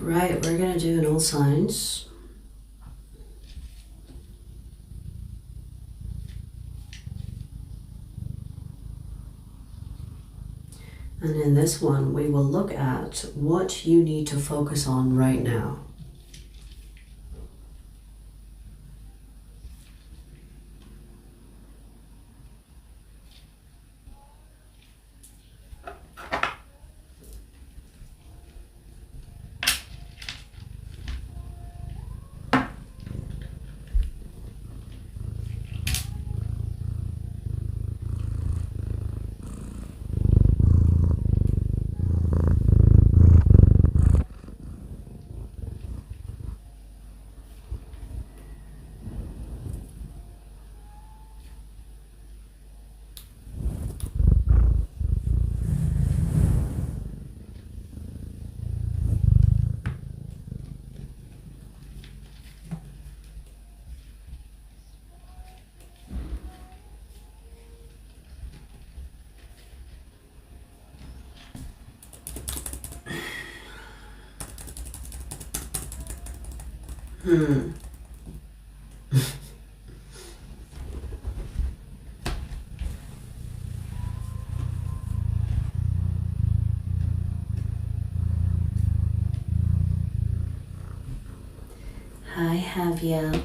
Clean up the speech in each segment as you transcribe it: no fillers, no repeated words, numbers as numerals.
Right, we're gonna do an all signs. And in this one, we will look at what you need to focus on right now. Hi, Javier.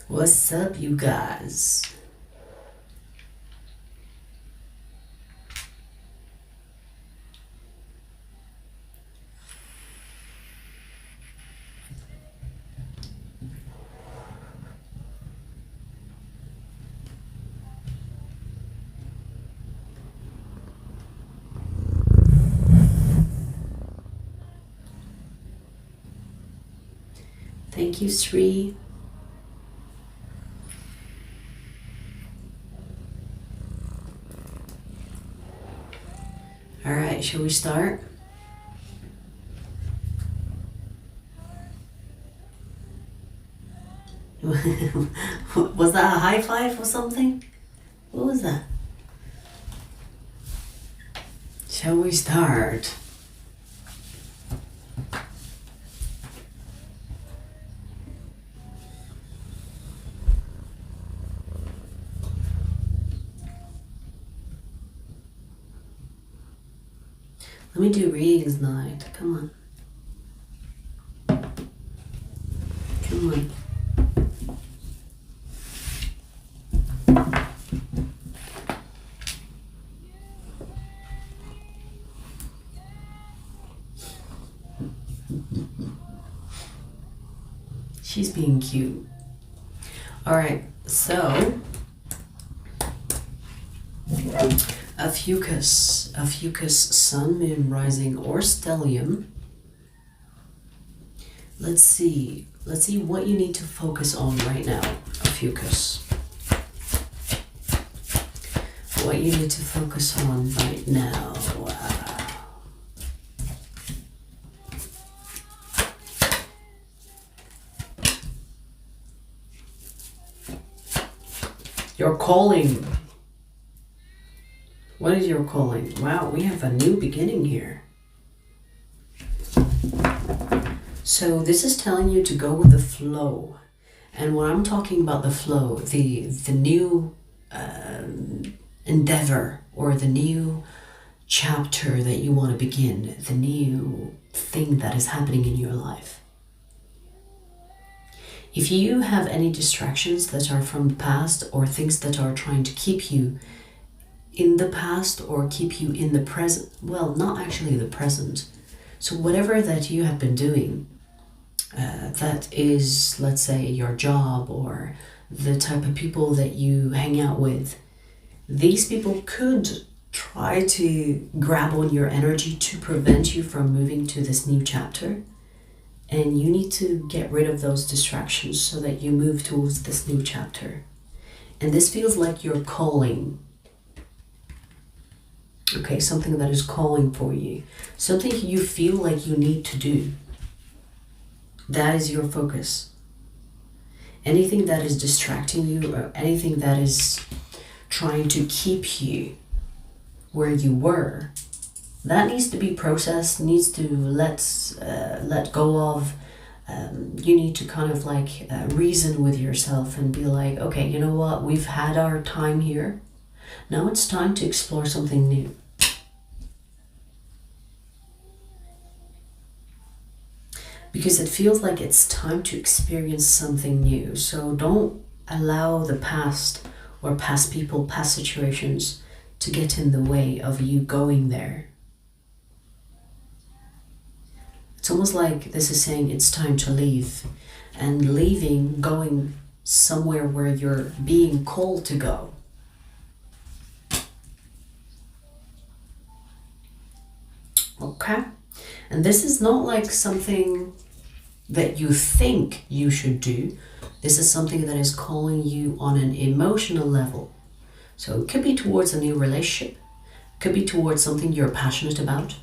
What's up, you guys? Thank you, Sri. All right, shall we start? Was that a high five or something? What was that? Shall we start? Let me do readings tonight. Come on. Come on. She's being cute. All right, so Ophiuchus, Sun, Moon, Rising, or Stellium. Let's see what you need to focus on right now, Ophiuchus. What you need to focus on right now. Your calling. What is your calling? Wow, we have a new beginning here. So this is telling you to go with the flow. And when I'm talking about the flow, the new endeavor or the new chapter that you want to begin, the new thing that is happening in your life. If you have any distractions that are from the past or things that are trying to keep you in the past or keep you in the present, well, not actually the present. So whatever that you have been doing, that is, let's say, your job or the type of people that you hang out with, these people could try to grab on your energy to prevent you from moving to this new chapter. And you need to get rid of those distractions so that you move towards this new chapter. And this feels like you're calling. Okay, something that is calling for you. Something you feel like you need to do. That is your focus. Anything that is distracting you or anything that is trying to keep you where you were, that needs to be processed, needs to let go of. You need to kind of like reason with yourself and be like, okay, you know what? We've had our time here. Now it's time to explore something new. Because it feels like it's time to experience something new. So don't allow the past or past people, past situations to get in the way of you going there. It's almost like this is saying it's time to leave. And leaving, going somewhere where you're being called to go. Okay? And this is not like something that you think you should do. This is something that is calling you on an emotional level. So it could be towards a new relationship. It could be towards something you're passionate about.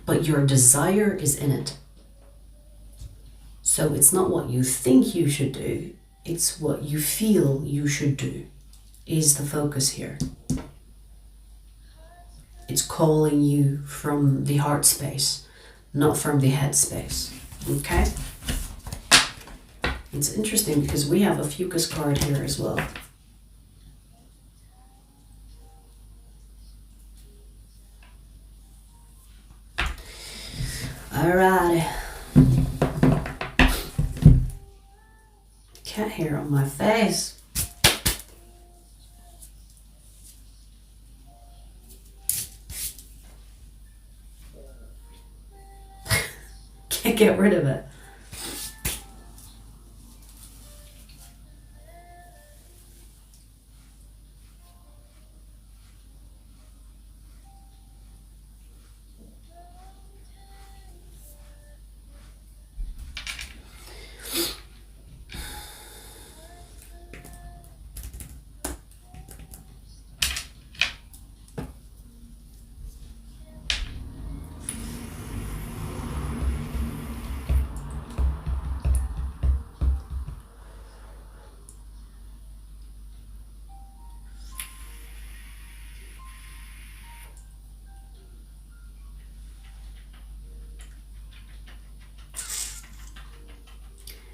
But your desire is in it. So it's not what you think you should do. It's what you feel you should do is the focus here. It's calling you from the heart space, not from the head space. Okay? It's interesting because we have a Ophiuchus card here as well. Alrighty. Cat hair on my face. Can't get rid of it.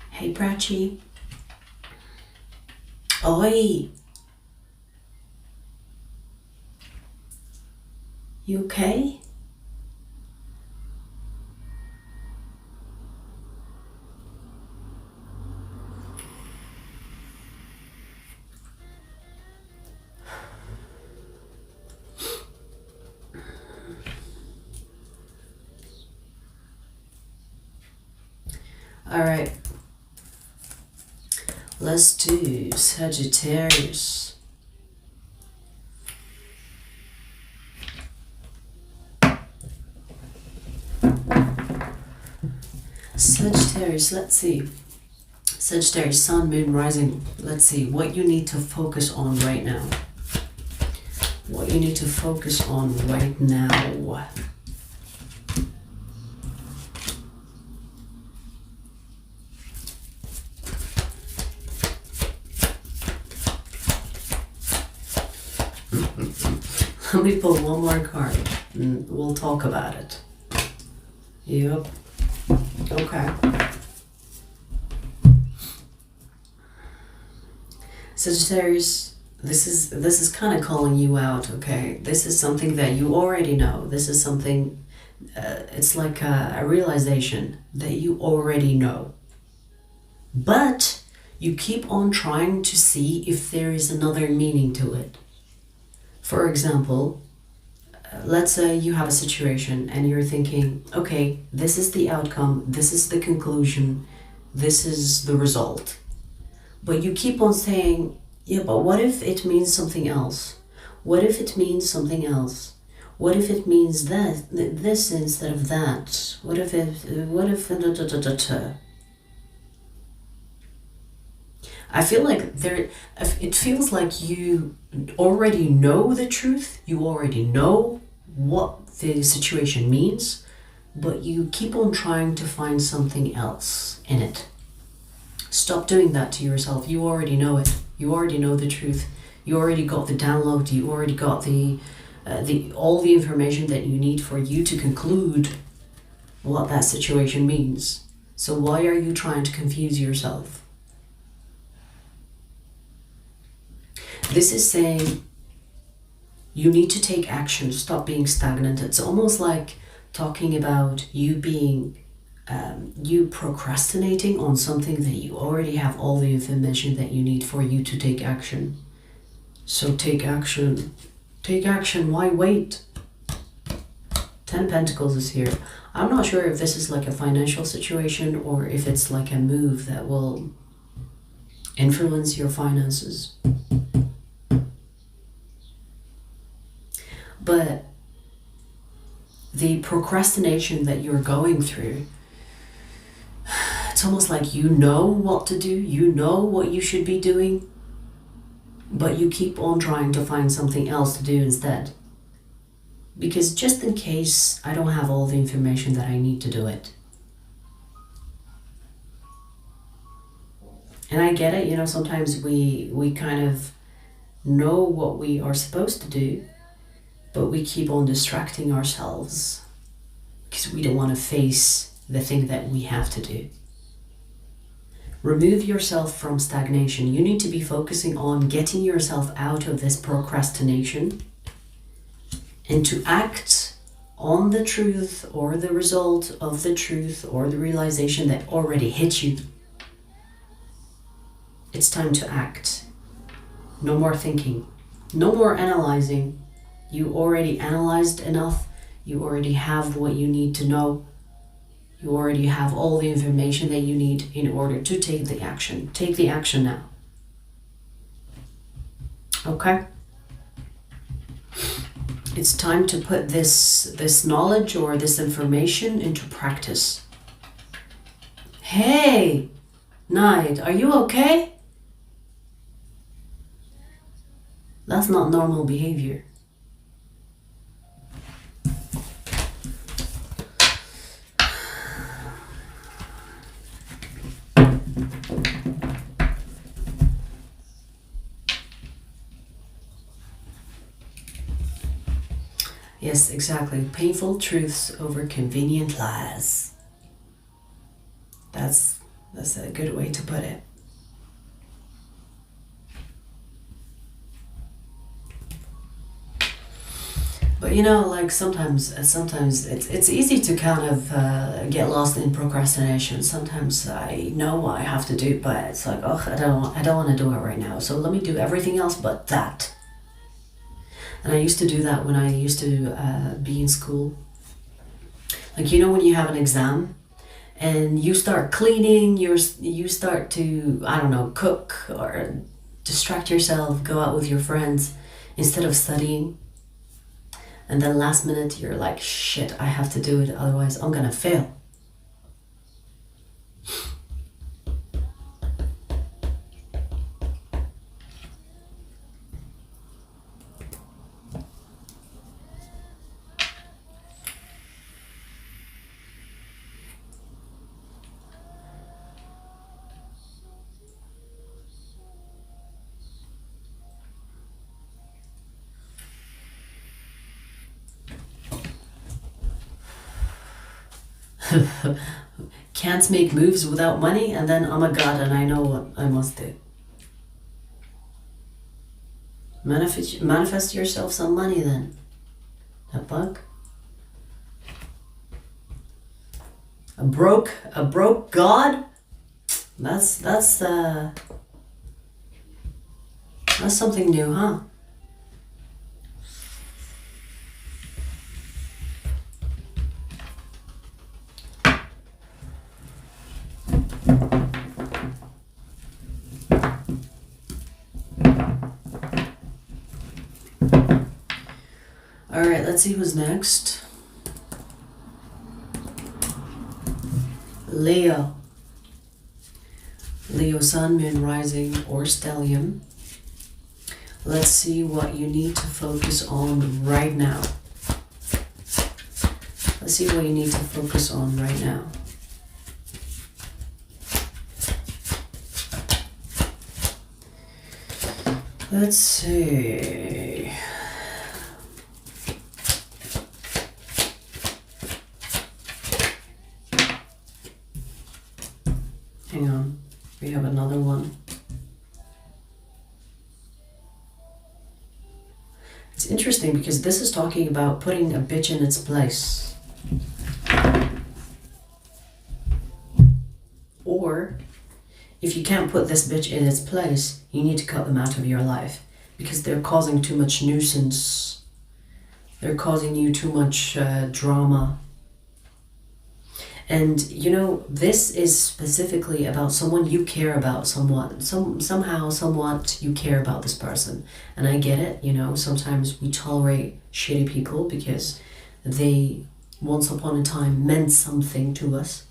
Hey, Prachi. Oi. You okay? All right. Let's do Sagittarius. Sagittarius, let's see. Sagittarius, Sun, Moon, Rising. Let's see what you need to focus on right now. What you need to focus on right now. Let me pull one more card and we'll talk about it. Yep. Okay. Sagittarius, this is kind of calling you out, okay? This is something that you already know. This is something, it's like a realization that you already know. But you keep on trying to see if there is another meaning to it. For example, let's say you have a situation and you're thinking, okay, this is the outcome, this is the conclusion, this is the result. But you keep on saying, yeah, but what if it means something else? What if it means something else? What if it means this instead of that? What if I feel like it feels like you already know the truth, you already know what the situation means, but you keep on trying to find something else in it. Stop doing that to yourself. You already know it. You already know the truth. You already got the download. You already got all the information that you need for you to conclude what that situation means. So why are you trying to confuse yourself? This is saying you need to take action. Stop being stagnant. It's almost like talking about you being you procrastinating on something that you already have all the information that you need for you to take action. So take action. Take action. Why wait? 10 Pentacles is here. I'm not sure if this is like a financial situation or if it's like a move that will influence your finances. But the procrastination that you're going through, it's almost like you know what to do, you know what you should be doing, but you keep on trying to find something else to do instead. Because just in case I don't have all the information that I need to do it. And I get it, sometimes we kind of know what we are supposed to do, but we keep on distracting ourselves because we don't want to face the thing that we have to do. Remove yourself from stagnation. You need to be focusing on getting yourself out of this procrastination and to act on the truth or the result of the truth or the realization that already hit you. It's time to act. No more thinking. No more analyzing. You already analyzed enough. You already have what you need to know. You already have all the information that you need in order to take the action. Take the action now. Okay? It's time to put this knowledge or this information into practice. Hey, Knight, are you okay? That's not normal behavior. Yes, exactly. Painful truths over convenient lies. That's a good way to put it. But like sometimes it's easy to kind of get lost in procrastination. Sometimes I know what I have to do, but it's like, oh, I don't want to do it right now. So let me do everything else but that. And I used to do that when I used to be in school. Like, when you have an exam and you start cleaning, you start to, I don't know, cook or distract yourself, go out with your friends instead of studying. And then last minute you're like, shit, I have to do it, otherwise I'm gonna fail. Can't make moves without money, and then, oh my god, and I know what I must do. Manifest yourself some money then. A buck? A broke god? That's something new, huh? Let's see who's next. Leo. Leo Sun, Moon, Rising, or Stellium. Let's see what you need to focus on right now. Let's see what you need to focus on right now. Let's see. Hang on, we have another one. It's interesting because this is talking about putting a bitch in its place. Or, if you can't put this bitch in its place, you need to cut them out of your life because they're causing too much nuisance. They're causing you too much drama. And you know, this is specifically about someone you care about, somehow, somewhat you care about this person. And I get it, you know, sometimes we tolerate shitty people because they once upon a time meant something to us.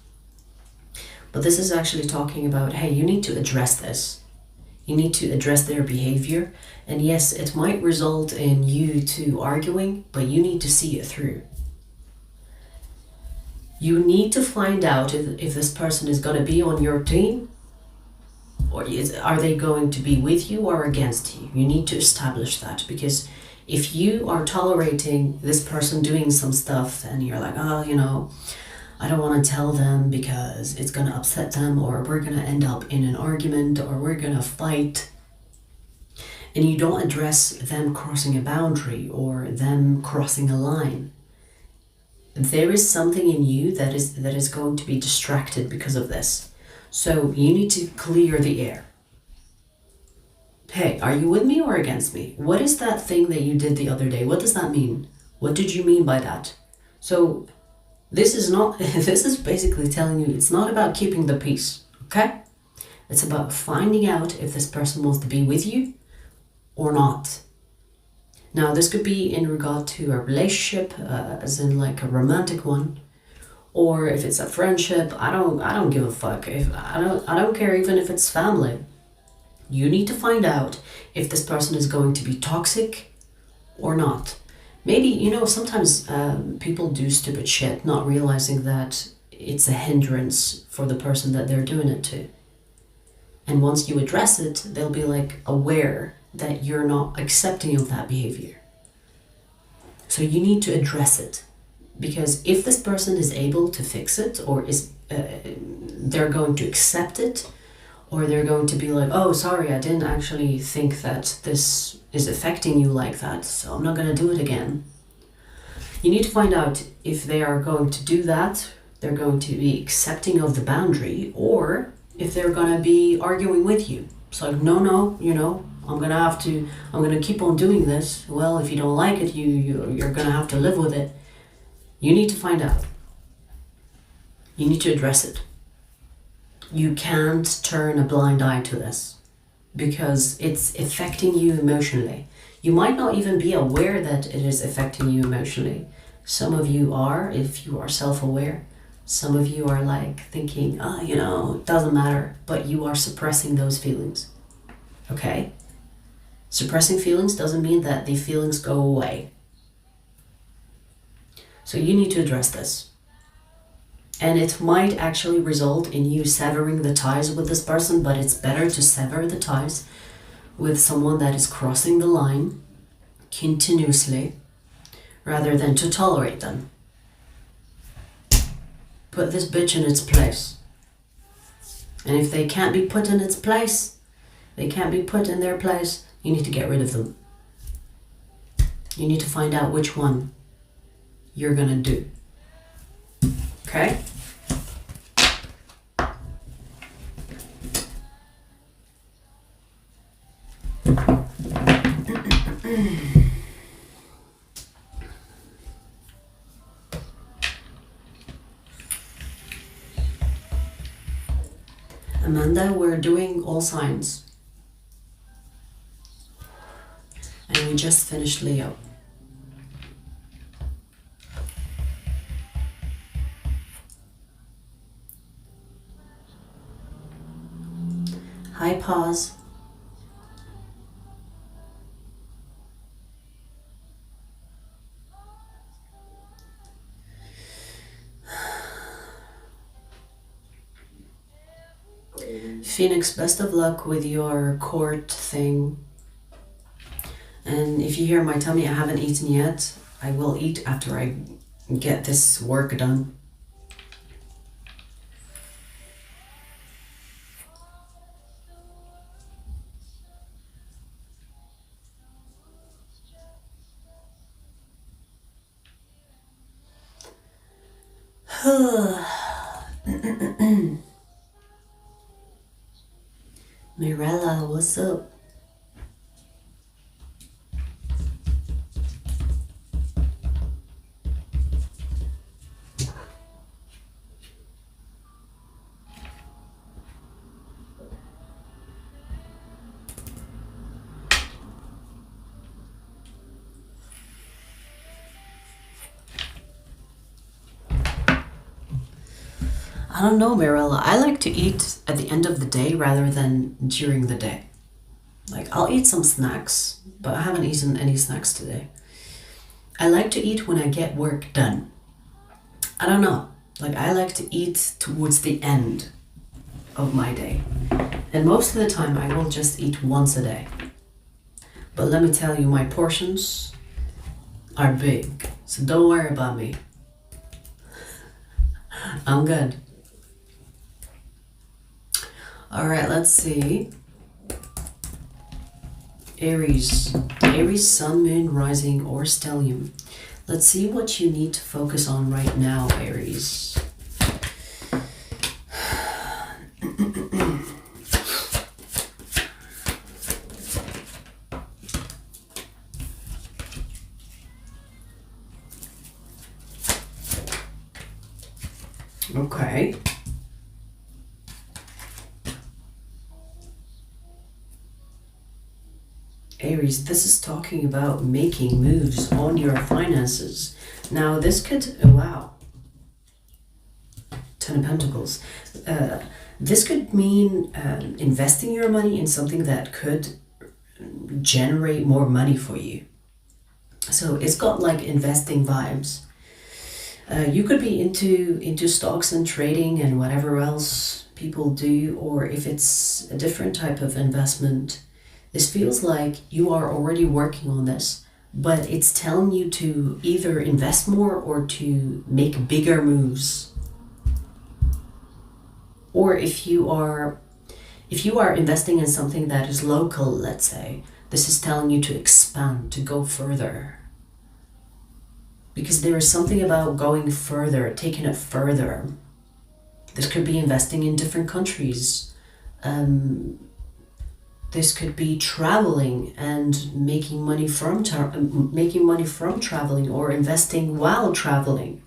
But this is actually talking about, hey, you need to address this. You need to address their behavior. And yes, it might result in you two arguing, but you need to see it through. You need to find out if this person is going to be on your team, or are they going to be with you or against you. You need to establish that, because if you are tolerating this person doing some stuff and you're like, oh, you know, I don't want to tell them because it's going to upset them, or we're going to end up in an argument, or we're going to fight, and you don't address them crossing a boundary or them crossing a line, there is something in you that is going to be distracted because of this. So you need to clear the air. Hey, are you with me or against me? What is that thing that you did the other day? What does that mean? What did you mean by that? So this is basically telling you it's not about keeping the peace, okay? It's about finding out if this person wants to be with you or not. Now, this could be in regard to a relationship, as in like a romantic one, or if it's a friendship. I don't give a fuck. If I don't care even if it's family. You need to find out if this person is going to be toxic or not. Maybe, you know, sometimes people do stupid shit, not realizing that it's a hindrance for the person that they're doing it to. And once you address it, they'll be like aware that you're not accepting of that behavior. So you need to address it, because if this person is able to fix it, or is they're going to accept it, or they're going to be like, oh, sorry, I didn't actually think that this is affecting you like that, so I'm not going to do it again. You need to find out if they are going to do that, they're going to be accepting of the boundary, or if they're going to be arguing with you. It's like, no, you know, I'm gonna keep on doing this. Well, if you don't like it, you're gonna have to live with it. You need to find out. You need to address it. You can't turn a blind eye to this, because it's affecting you emotionally. You might not even be aware that it is affecting you emotionally. Some of you are, if you are self-aware. Some of you are like thinking, oh, you know, it doesn't matter, but you are suppressing those feelings. Okay? Suppressing feelings doesn't mean that the feelings go away. So you need to address this. And it might actually result in you severing the ties with this person, but it's better to sever the ties with someone that is crossing the line continuously rather than to tolerate them. Put this bitch in its place. And if they can't be put in its place, they can't be put in their place, you need to get rid of them. You need to find out which one you're gonna do. Okay? Amanda, we're doing all signs. And we just finished Leo. Hi, Pause. Phoenix, best of luck with your court thing. And if you hear my tummy, I haven't eaten yet. I will eat after I get this work done. Mirella, what's up? I don't know, Mirella. I like to eat at the end of the day rather than during the day. Like, I'll eat some snacks, but I haven't eaten any snacks today. I like to eat when I get work done. I don't know. Like, I like to eat towards the end of my day. And most of the time, I will just eat once a day. But let me tell you, my portions are big. So don't worry about me. I'm good. All right, let's see. Aries, sun, moon, rising, or stellium. Let's see what you need to focus on right now, Aries. Okay. Aries, this is talking about making moves on your finances. Now, this could, wow, Ten of Pentacles. This could mean investing your money in something that could generate more money for you. So it's got like investing vibes. You could be into stocks and trading and whatever else people do, or if it's a different type of investment. This feels like you are already working on this, but it's telling you to either invest more or to make bigger moves. Or if you are investing in something that is local, let's say, this is telling you to expand, to go further. Because there is something about going further, taking it further. This could be investing in different countries. This could be traveling and making money from traveling, or investing while traveling.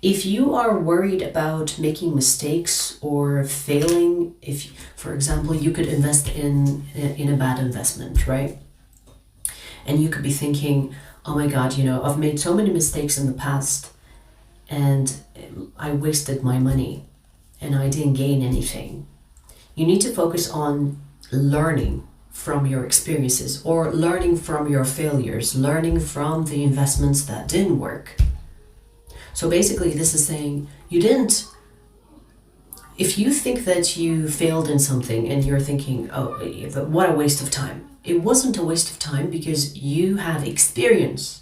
If you are worried about making mistakes or failing, if, for example, you could invest in a bad investment, right? And you could be thinking, oh my God, I've made so many mistakes in the past and I wasted my money and I didn't gain anything. You need to focus on learning from your experiences, or learning from your failures, learning from the investments that didn't work. So basically this is saying if you think that you failed in something and you're thinking, oh, what a waste of time. It wasn't a waste of time because you have experience.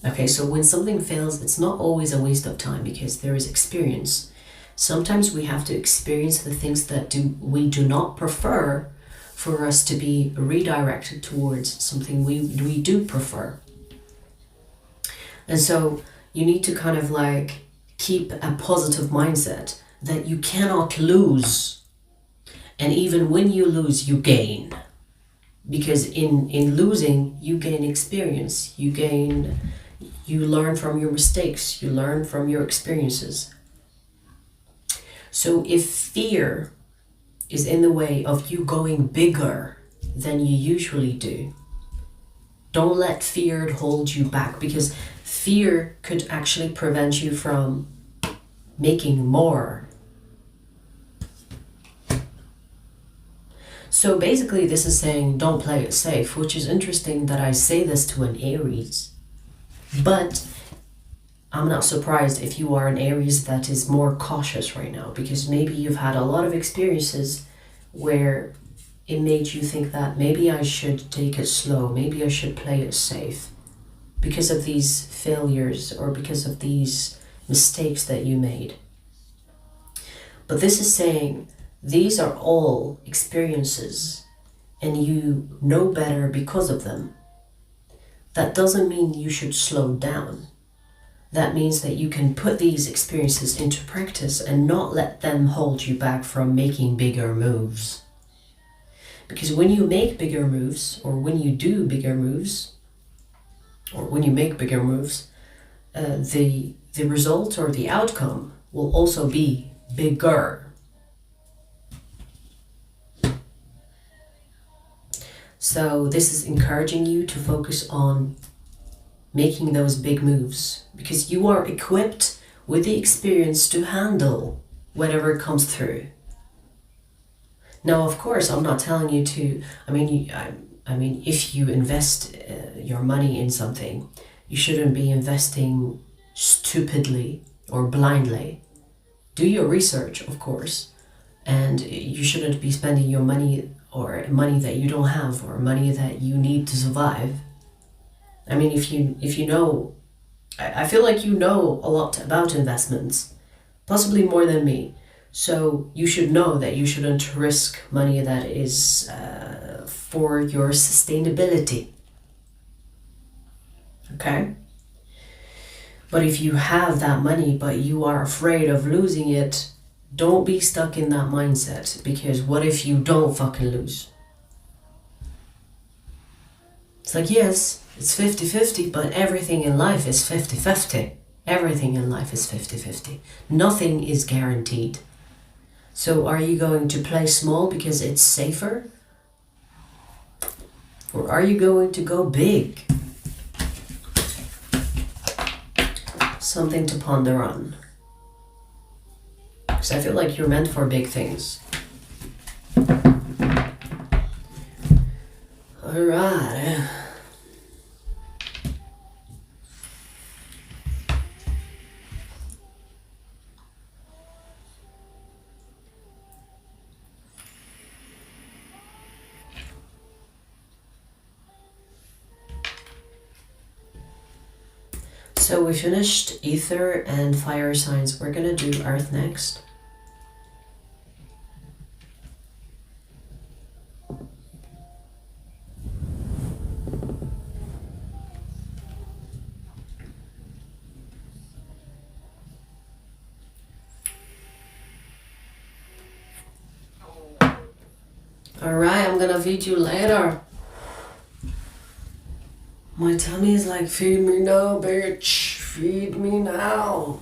Okay, so when something fails, it's not always a waste of time because there is experience. Sometimes we have to experience the things that we do not prefer for us to be redirected towards something we do prefer. And so you need to kind of like keep a positive mindset that you cannot lose. And even when you lose, you gain. Because in losing, you gain experience. You learn from your mistakes. You learn from your experiences. So if fear is in the way of you going bigger than you usually do, don't let fear hold you back, because fear could actually prevent you from making more. So basically this is saying don't play it safe, which is interesting that I say this to an Aries. But I'm not surprised if you are an Aries that is more cautious right now, because maybe you've had a lot of experiences where it made you think that maybe I should take it slow, maybe I should play it safe because of these failures or because of these mistakes that you made. But this is saying these are all experiences and you know better because of them. That doesn't mean you should slow down. That means that you can put these experiences into practice and not let them hold you back from making bigger moves. Because when you make bigger moves, or when you do bigger moves, or when you make bigger moves, the result or the outcome will also be bigger. So this is encouraging you to focus on making those big moves, because you are equipped with the experience to handle whatever comes through. Now, of course, I'm not telling you to, I mean, if you invest your money in something, you shouldn't be investing stupidly or blindly. Do your research, of course, and you shouldn't be spending your money or money that you don't have or money that you need to survive. I mean, if you know, I feel like you know a lot about investments, possibly more than me. So you should know that you shouldn't risk money that is for your sustainability. Okay? But if you have that money but you are afraid of losing it, don't be stuck in that mindset, because what if you don't fucking lose? It's like, yes, it's 50-50, but everything in life is 50-50. Everything in life is 50-50. Nothing is guaranteed. So are you going to play small because it's safer? Or are you going to go big? Something to ponder on. Because I feel like you're meant for big things. Alright. So we finished ether and fire signs. We're gonna do earth next. Alright, I'm gonna feed you later. My tummy is like, feed me now, bitch. Feed me now.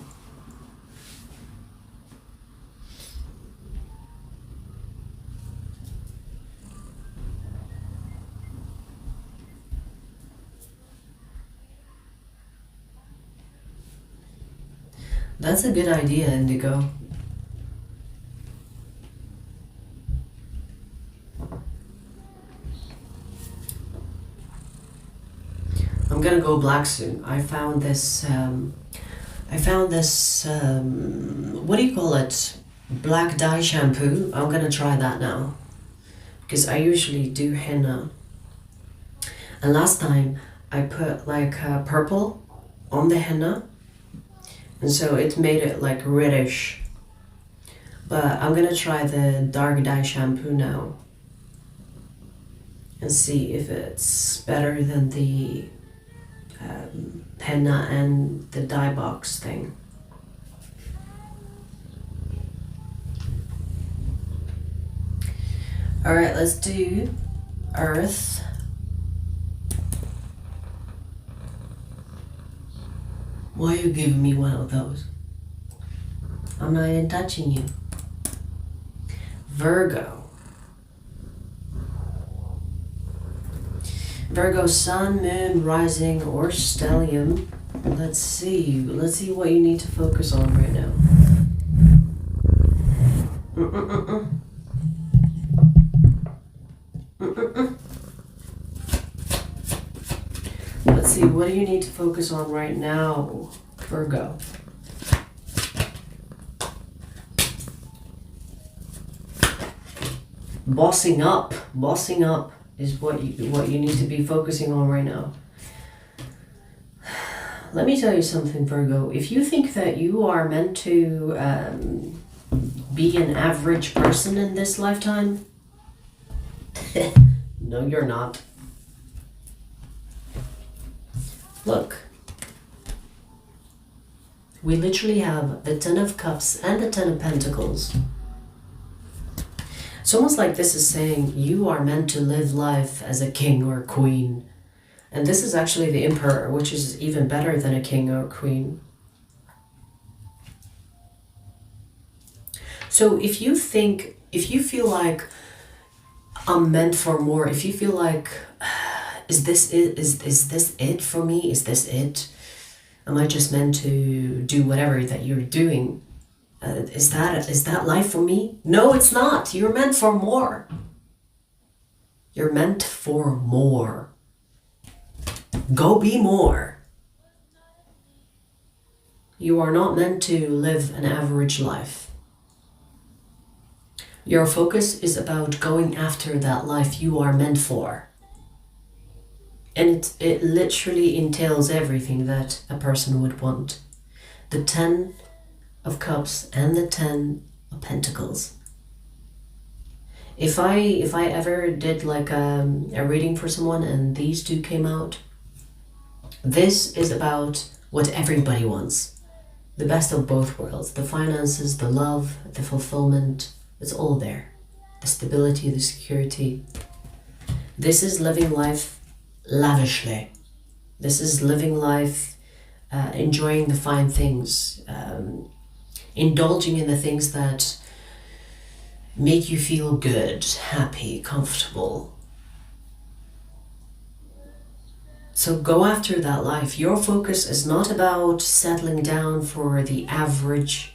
That's a good idea, Indigo. I'm gonna go black soon. I found this, what do you call it? Black dye shampoo. I'm gonna try that now. Because I usually do henna. And last time I put like purple on the henna. And so it made it like reddish. But I'm gonna try the dark dye shampoo now. And see if it's better than the henna and the dye box thing. Alright, let's do earth. Why are you giving me one of those? I'm not even touching you. Virgo. Virgo sun, moon, rising, or stellium. Let's see what you need to focus on right now. Let's see, what do you need to focus on right now, Virgo? Bossing up is what you need to be focusing on right now. Let me tell you something, Virgo. If you think that you are meant to be an average person in this lifetime, no, you're not. Look, we literally have the Ten of Cups and the Ten of Pentacles. It's almost like this is saying you are meant to live life as a king or a queen. And this is actually the Emperor, which is even better than a king or a queen. So if you feel like I'm meant for more, if you feel like, is this it for me? Is this it? Am I just meant to do whatever that you're doing? Is that life for me? No, it's not. You're meant for more. You're meant for more. Go be more. You are not meant to live an average life. Your focus is about going after that life you are meant for. And it literally entails everything that a person would want. The 10 of Cups and the 10 of Pentacles. If I ever did like a reading for someone and these two came out, this is about what everybody wants. The best of both worlds. The finances, the love, the fulfillment, it's all there. The stability, the security. This is living life lavishly. This is living life enjoying the fine things. Indulging in the things that make you feel good, happy, comfortable. So go after that life. Your focus is not about settling down for the average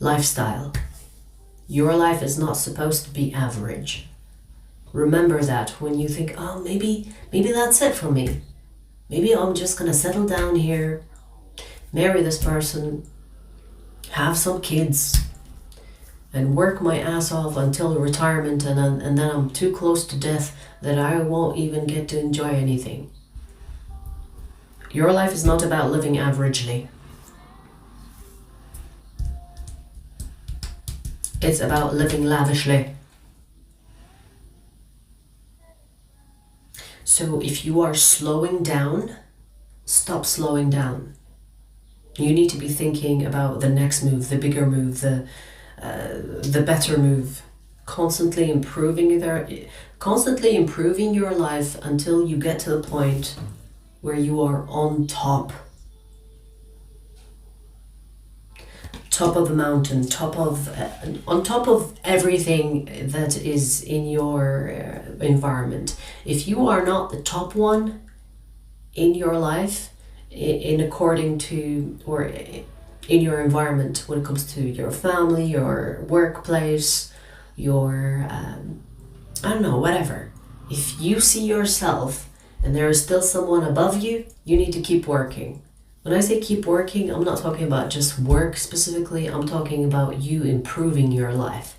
lifestyle. Your life is not supposed to be average. Remember that when you think, oh, maybe that's it for me. Maybe I'm just gonna settle down here, marry this person, have some kids, and work my ass off until retirement, and then I'm too close to death that I won't even get to enjoy anything. Your life is not about living averagely. It's about living lavishly. So if you are slowing down, stop slowing down. You need to be thinking about the next move, the bigger move, the better move. Constantly improving your life until you get to the point where you are on top of the mountain, on top of everything that is in your environment. If you are not the top one in your life, in according to, or in your environment, when it comes to your family, your workplace, your I don't know, whatever. If you see yourself and there is still someone above you, you need to keep working. When I say keep working, I'm not talking about just work specifically. I'm talking about you improving your life.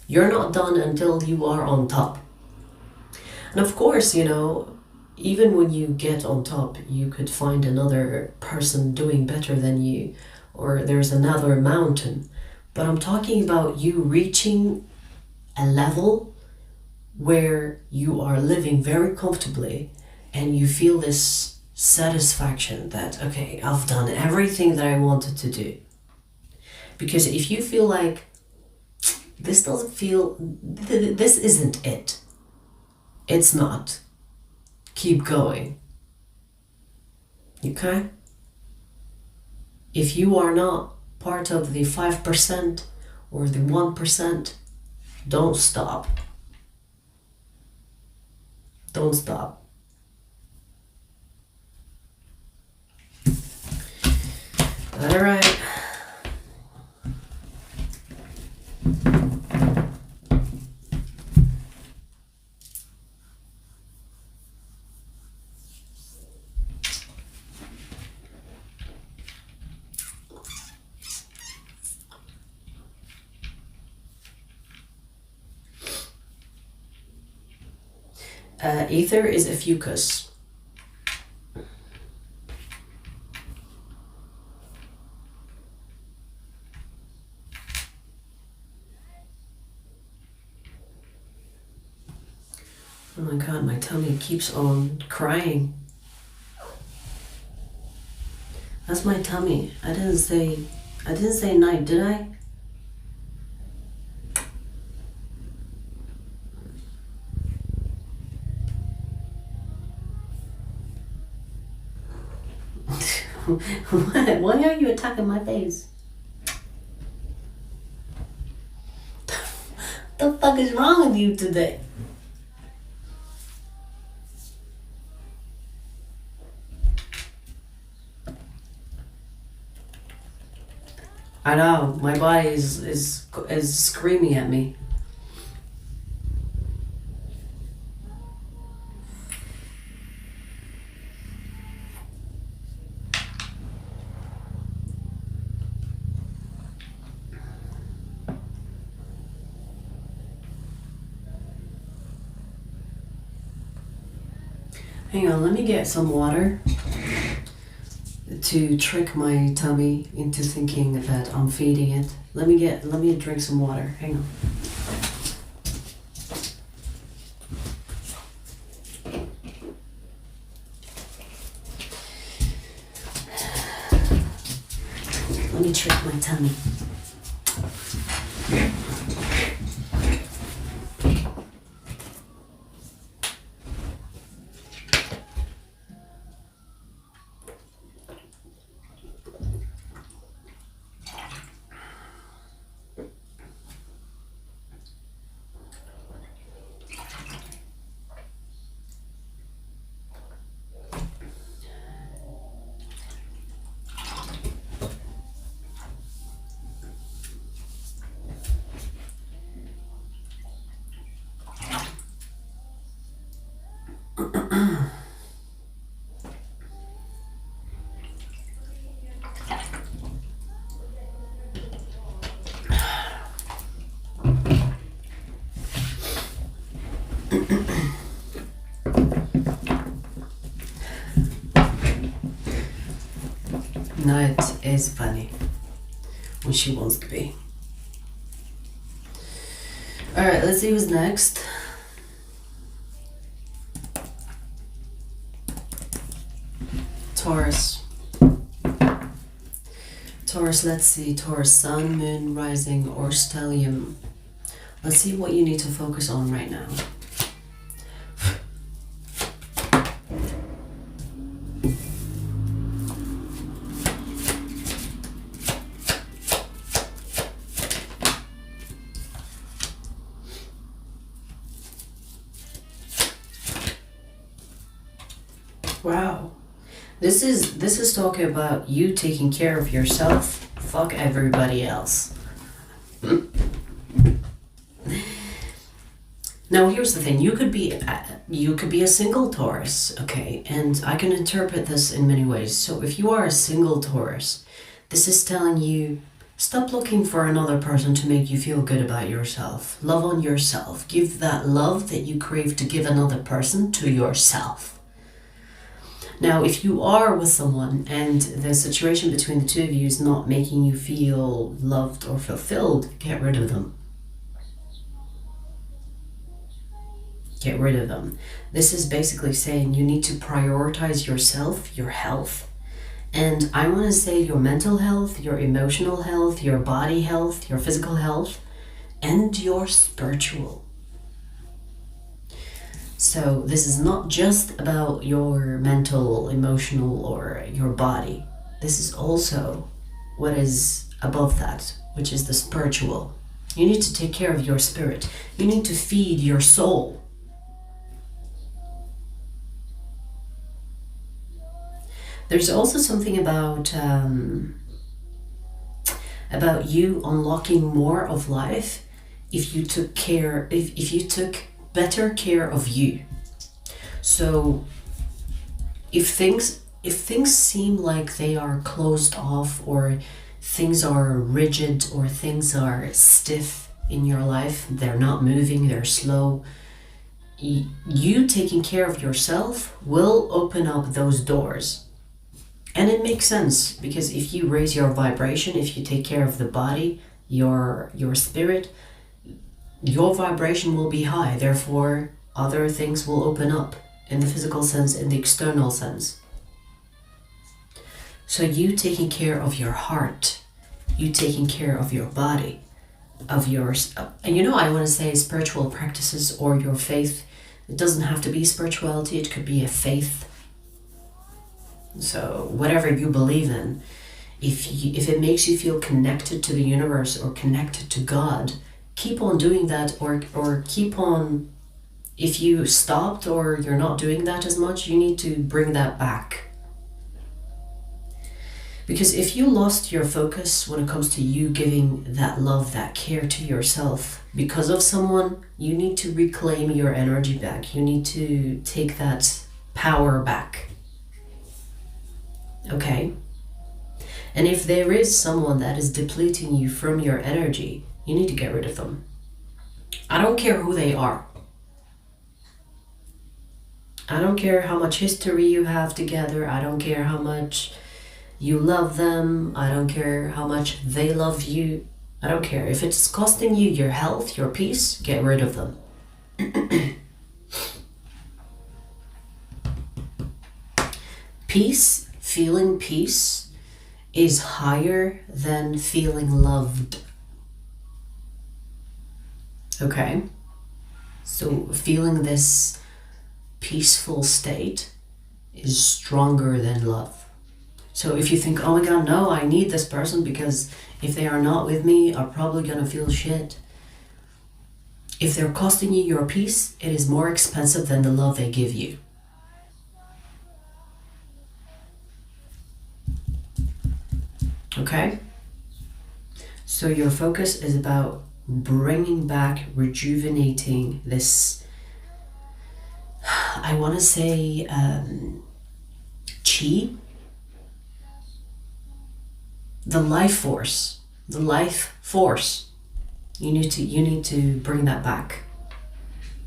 You're not done until you are on top. And of course, you know, even when you get on top, you could find another person doing better than you, or there's another mountain. But I'm talking about you reaching a level where you are living very comfortably and you feel this satisfaction that, okay, I've done everything that I wanted to do. Because if you feel like this isn't it, it's not. Keep going. Okay? If you are not part of the 5% or the 1%, don't stop. Don't stop. All right. Ether is Ophiuchus. Oh my god, my tummy keeps on crying. That's my tummy. I didn't say night, did I? Why are you attacking my face? The fuck is wrong with you today? I know, my body is screaming at me. Hang on, let me get some water to trick my tummy into thinking that I'm feeding it. Let me drink some water. Hang on. Let me trick my tummy. Night is funny when she wants to be. Alright, let's see who's next. Taurus. Taurus, let's see. Taurus, sun, moon, rising, or stellium. Let's see what you need to focus on right now. Wow. This is talking about you taking care of yourself. Fuck everybody else. Now here's the thing. You could be a single Taurus, okay? And I can interpret this in many ways. So if you are a single Taurus, this is telling you stop looking for another person to make you feel good about yourself. Love on yourself. Give that love that you crave to give another person to yourself. Now, if you are with someone and the situation between the two of you is not making you feel loved or fulfilled, get rid of them. Get rid of them. This is basically saying you need to prioritize yourself, your health. And I want to say your mental health, your emotional health, your body health, your physical health, and your spiritual. So this is not just about your mental, emotional, or your body. This is also what is above that, which is the spiritual. You need to take care of your spirit. You need to feed your soul. There's also something about about you unlocking more of life if you took care, if you took better care of you. So if things seem like they are closed off, or things are rigid, or things are stiff in your life, they're not moving, they're slow, you taking care of yourself will open up those doors. And it makes sense, because if you raise your vibration, if you take care of the body, your spirit, your vibration will be high. Therefore, other things will open up in the physical sense, in the external sense. So you taking care of your heart, you taking care of your body, of yours. And you know, I want to say spiritual practices or your faith. It doesn't have to be spirituality, it could be a faith. So whatever you believe in, if it makes you feel connected to the universe or connected to God, keep on doing that, or keep on. If you stopped or you're not doing that as much, you need to bring that back. Because if you lost your focus when it comes to you giving that love, that care to yourself because of someone, you need to reclaim your energy back. You need to take that power back. Okay? And if there is someone that is depleting you from your energy, you need to get rid of them. I don't care who they are. I don't care how much history you have together. I don't care how much you love them. I don't care how much they love you. I don't care. If it's costing you your health, your peace, get rid of them. Peace, feeling peace, is higher than feeling loved. Okay? So feeling this peaceful state is stronger than love. So if you think, oh my god, no, I need this person because if they are not with me, I'm probably gonna feel shit. If they're costing you your peace, it is more expensive than the love they give you. Okay? So your focus is about bringing back, rejuvenating this, I want to say, chi, the life force. You need to bring that back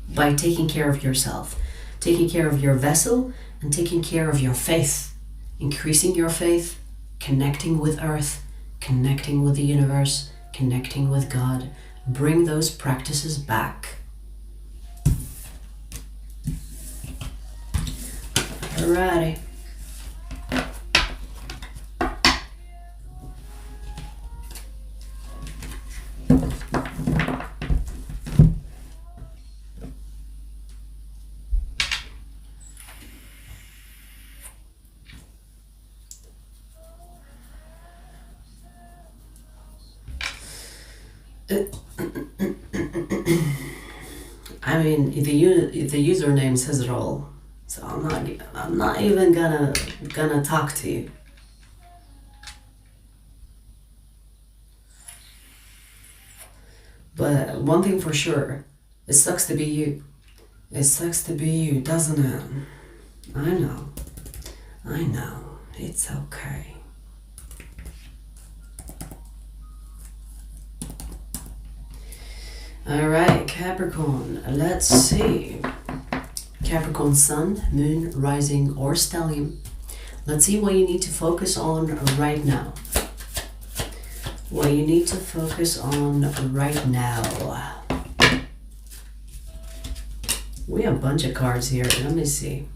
by taking care of yourself, taking care of your vessel, and taking care of your faith, increasing your faith, connecting with earth, connecting with the universe, connecting with God. Bring those practices back. Alrighty. I mean, the username says it all, so I'm not even gonna talk to you. But one thing for sure, it sucks to be you. It sucks to be you, doesn't it? I know. It's okay. Alright, Capricorn, let's see. Capricorn Sun, Moon, Rising, or Stellium. Let's see what you need to focus on right now. What you need to focus on right now. We have a bunch of cards here. Let me see.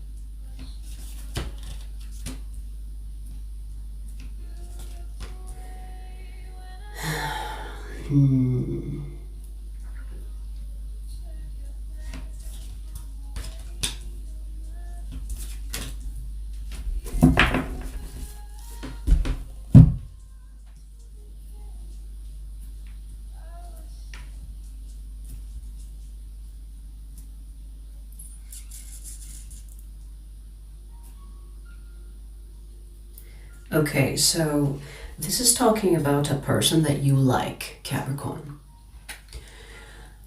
Okay, so This is talking about a person that you like, Capricorn.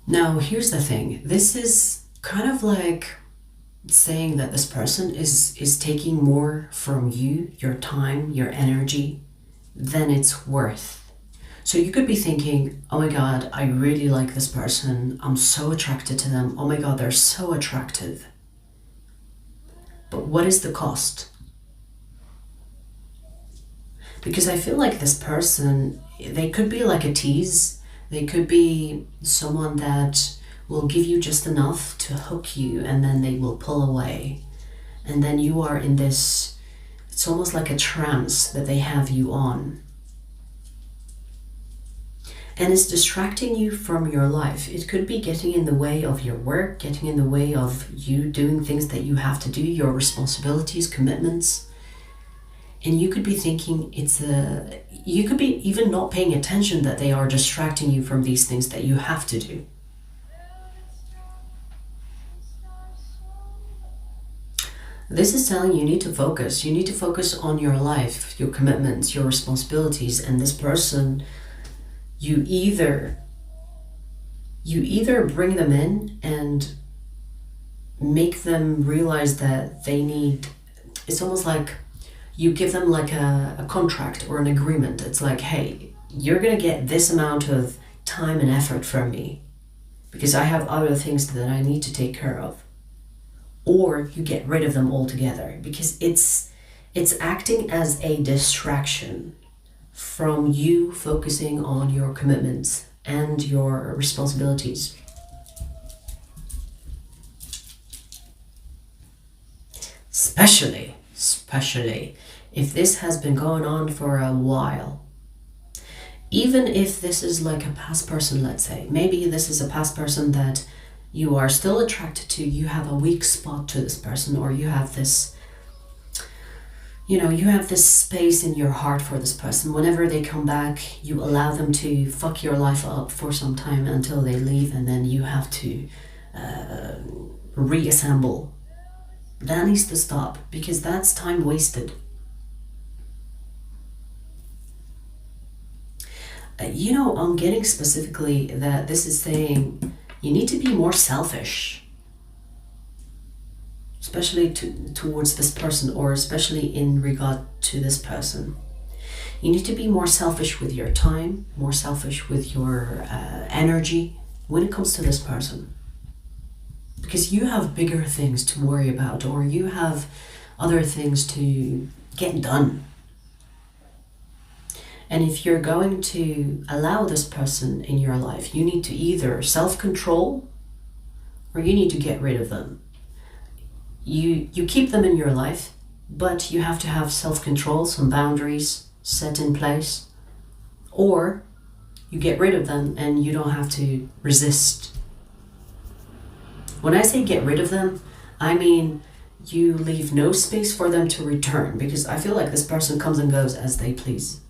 Now, here's the thing. This is kind of like saying that this person is taking more from you, your time, your energy, than it's worth. So you could be thinking, oh my God, I really like this person. I'm so attracted to them. Oh my God, they're so attractive. But what is the cost? Because I feel like this person, they could be like a tease. They could be someone that will give you just enough to hook you, and then they will pull away. And then you are in this, it's almost like a trance that they have you on. And it's distracting you from your life. It could be getting in the way of your work, getting in the way of you doing things that you have to do, your responsibilities, commitments. And you could be thinking you could be even not paying attention that they are distracting you from these things that you have to do. This is telling you need to focus. You need to focus on your life, your commitments, your responsibilities, and this person, you either bring them in and make them realize that they need, it's almost like you give them like a contract or an agreement. It's like, hey, you're gonna get this amount of time and effort from me because I have other things that I need to take care of. Or you get rid of them altogether because it's acting as a distraction from you focusing on your commitments and your responsibilities. Especially if this has been going on for a while. Even if this is like a past person, let's say. Maybe this is a past person that you are still attracted to, you have a weak spot to this person, or you have this, you have this space in your heart for this person. Whenever they come back, you allow them to fuck your life up for some time until they leave, and then you have to reassemble. That needs to stop, because that's time wasted. I'm getting specifically that this is saying you need to be more selfish, especially towards this person, or especially in regard to this person. You need to be more selfish with your time, more selfish with your energy when it comes to this person. Because you have bigger things to worry about, or you have other things to get done. And if you're going to allow this person in your life, you need to either self-control or you need to get rid of them. You keep them in your life, but you have to have self-control, some boundaries set in place, or you get rid of them and you don't have to resist. When I say get rid of them, I mean you leave no space for them to return, because I feel like this person comes and goes as they please.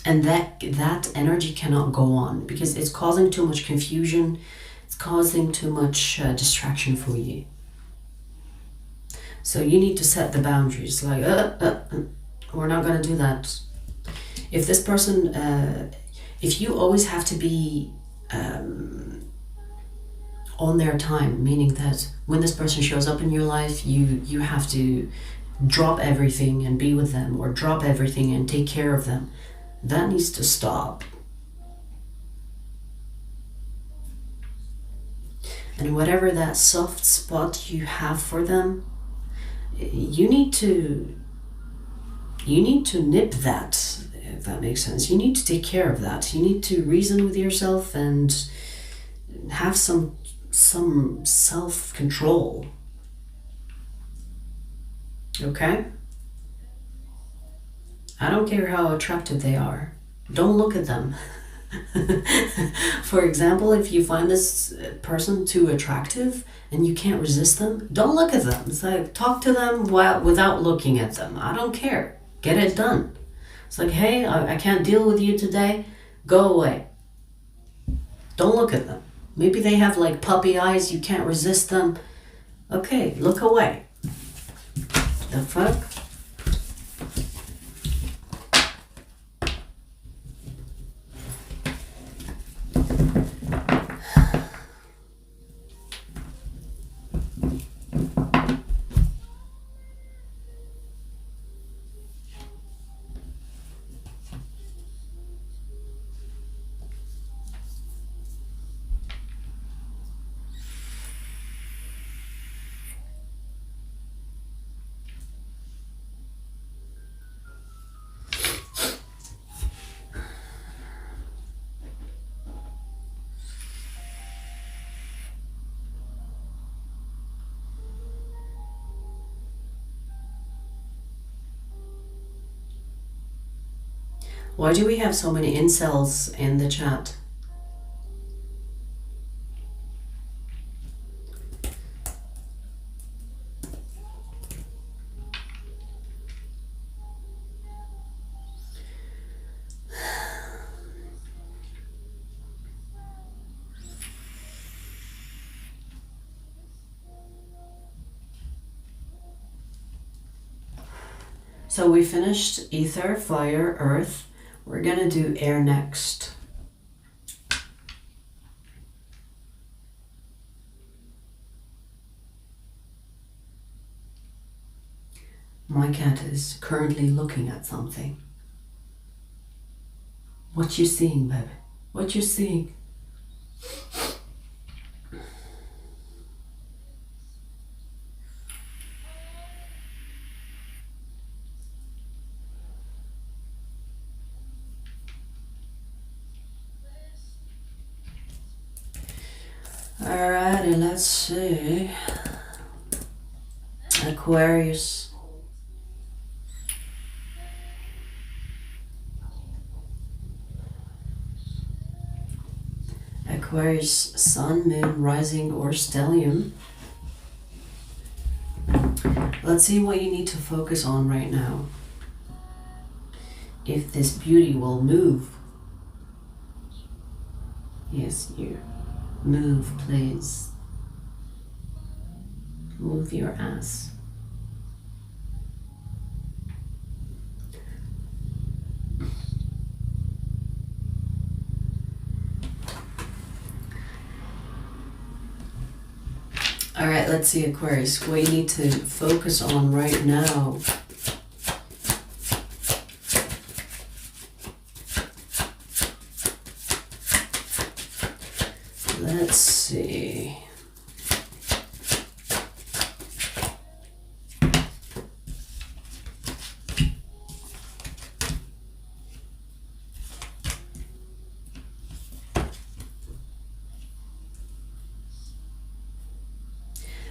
And that energy cannot go on, because it's causing too much confusion. It's causing too much distraction for you. So you need to set the boundaries, like, we're not going to do that. If this person, if you always have to be on their time, meaning that when this person shows up in your life, you have to drop everything and be with them, or drop everything and take care of them. That needs to stop. And whatever that soft spot you have for them, you need to nip that, if that makes sense. You need to take care of that. You need to reason with yourself and have some self-control. Okay? I don't care how attractive they are. Don't look at them. For example, if you find this person too attractive and you can't resist them, don't look at them. It's like, talk to them without looking at them. I don't care. Get it done. It's like, hey, I can't deal with you today. Go away. Don't look at them. Maybe they have like puppy eyes. You can't resist them. Okay, look away. The fuck? Why do we have so many incels in the chat? So we finished ether, fire, earth. We're gonna do air next. My cat is currently looking at something. What you seeing, baby? What you seeing? Alrighty, let's see. Aquarius. Aquarius, sun, moon, rising, or stellium. Let's see what you need to focus on right now. If this beauty will move. Yes, you. Move, please. Move your ass. All right, let's see, Aquarius, what you need to focus on right now. Let's see.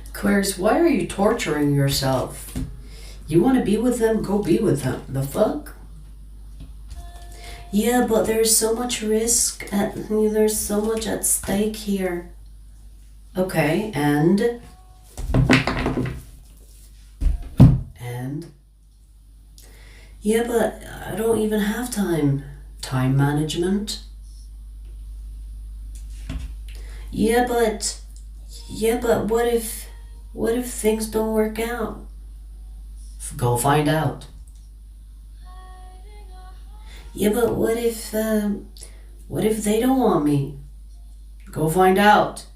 Aquarius, why are you torturing yourself? You want to be with them? Go be with them. The fuck? Yeah, but there's so much risk there's so much at stake here. Okay, and yeah, but I don't even have time. Time management. Yeah, but what if things don't work out? Go find out. Yeah, but what if they don't want me? Go find out.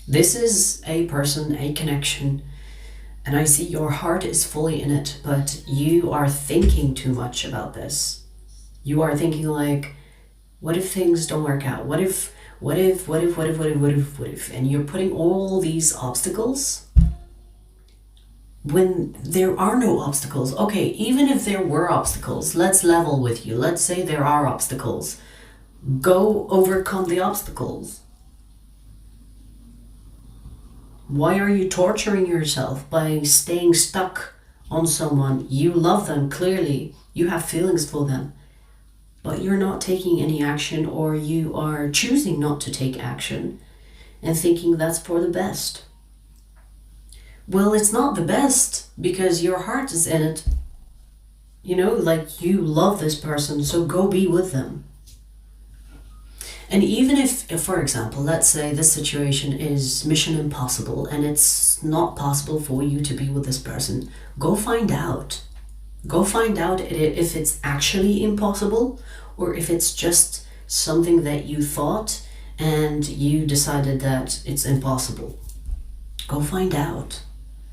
This is a person, a connection, and I see your heart is fully in it, but you are thinking too much about this. You are thinking like, what if things don't work out? What if, and you're putting all these obstacles when there are no obstacles. Okay, even if there were obstacles, let's level with you. Let's say there are obstacles. Go overcome the obstacles. Why are you torturing yourself by staying stuck on someone? You love them, clearly. You have feelings for them. But you're not taking any action, or you are choosing not to take action and thinking that's for the best. Well, it's not the best because your heart is in it. You know, like you love this person, so go be with them. And even if, for example, let's say this situation is mission impossible and it's not possible for you to be with this person, go find out. Go find out if it's actually impossible or if it's just something that you thought and you decided that it's impossible. Go find out.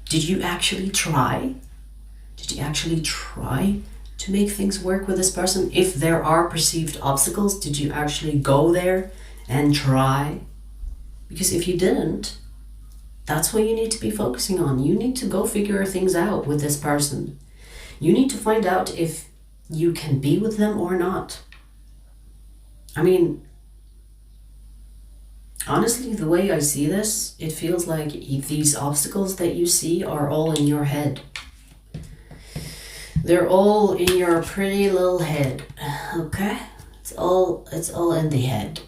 Did you actually try? Did you actually try to make things work with this person? If there are perceived obstacles, did you actually go there and try? Because if you didn't, that's what you need to be focusing on. You need to go figure things out with this person. You need to find out if you can be with them or not. I mean, Honestly, the way I see this, it feels like these obstacles that you see are all in your head. They're all in your pretty little head, okay? It's all in the head.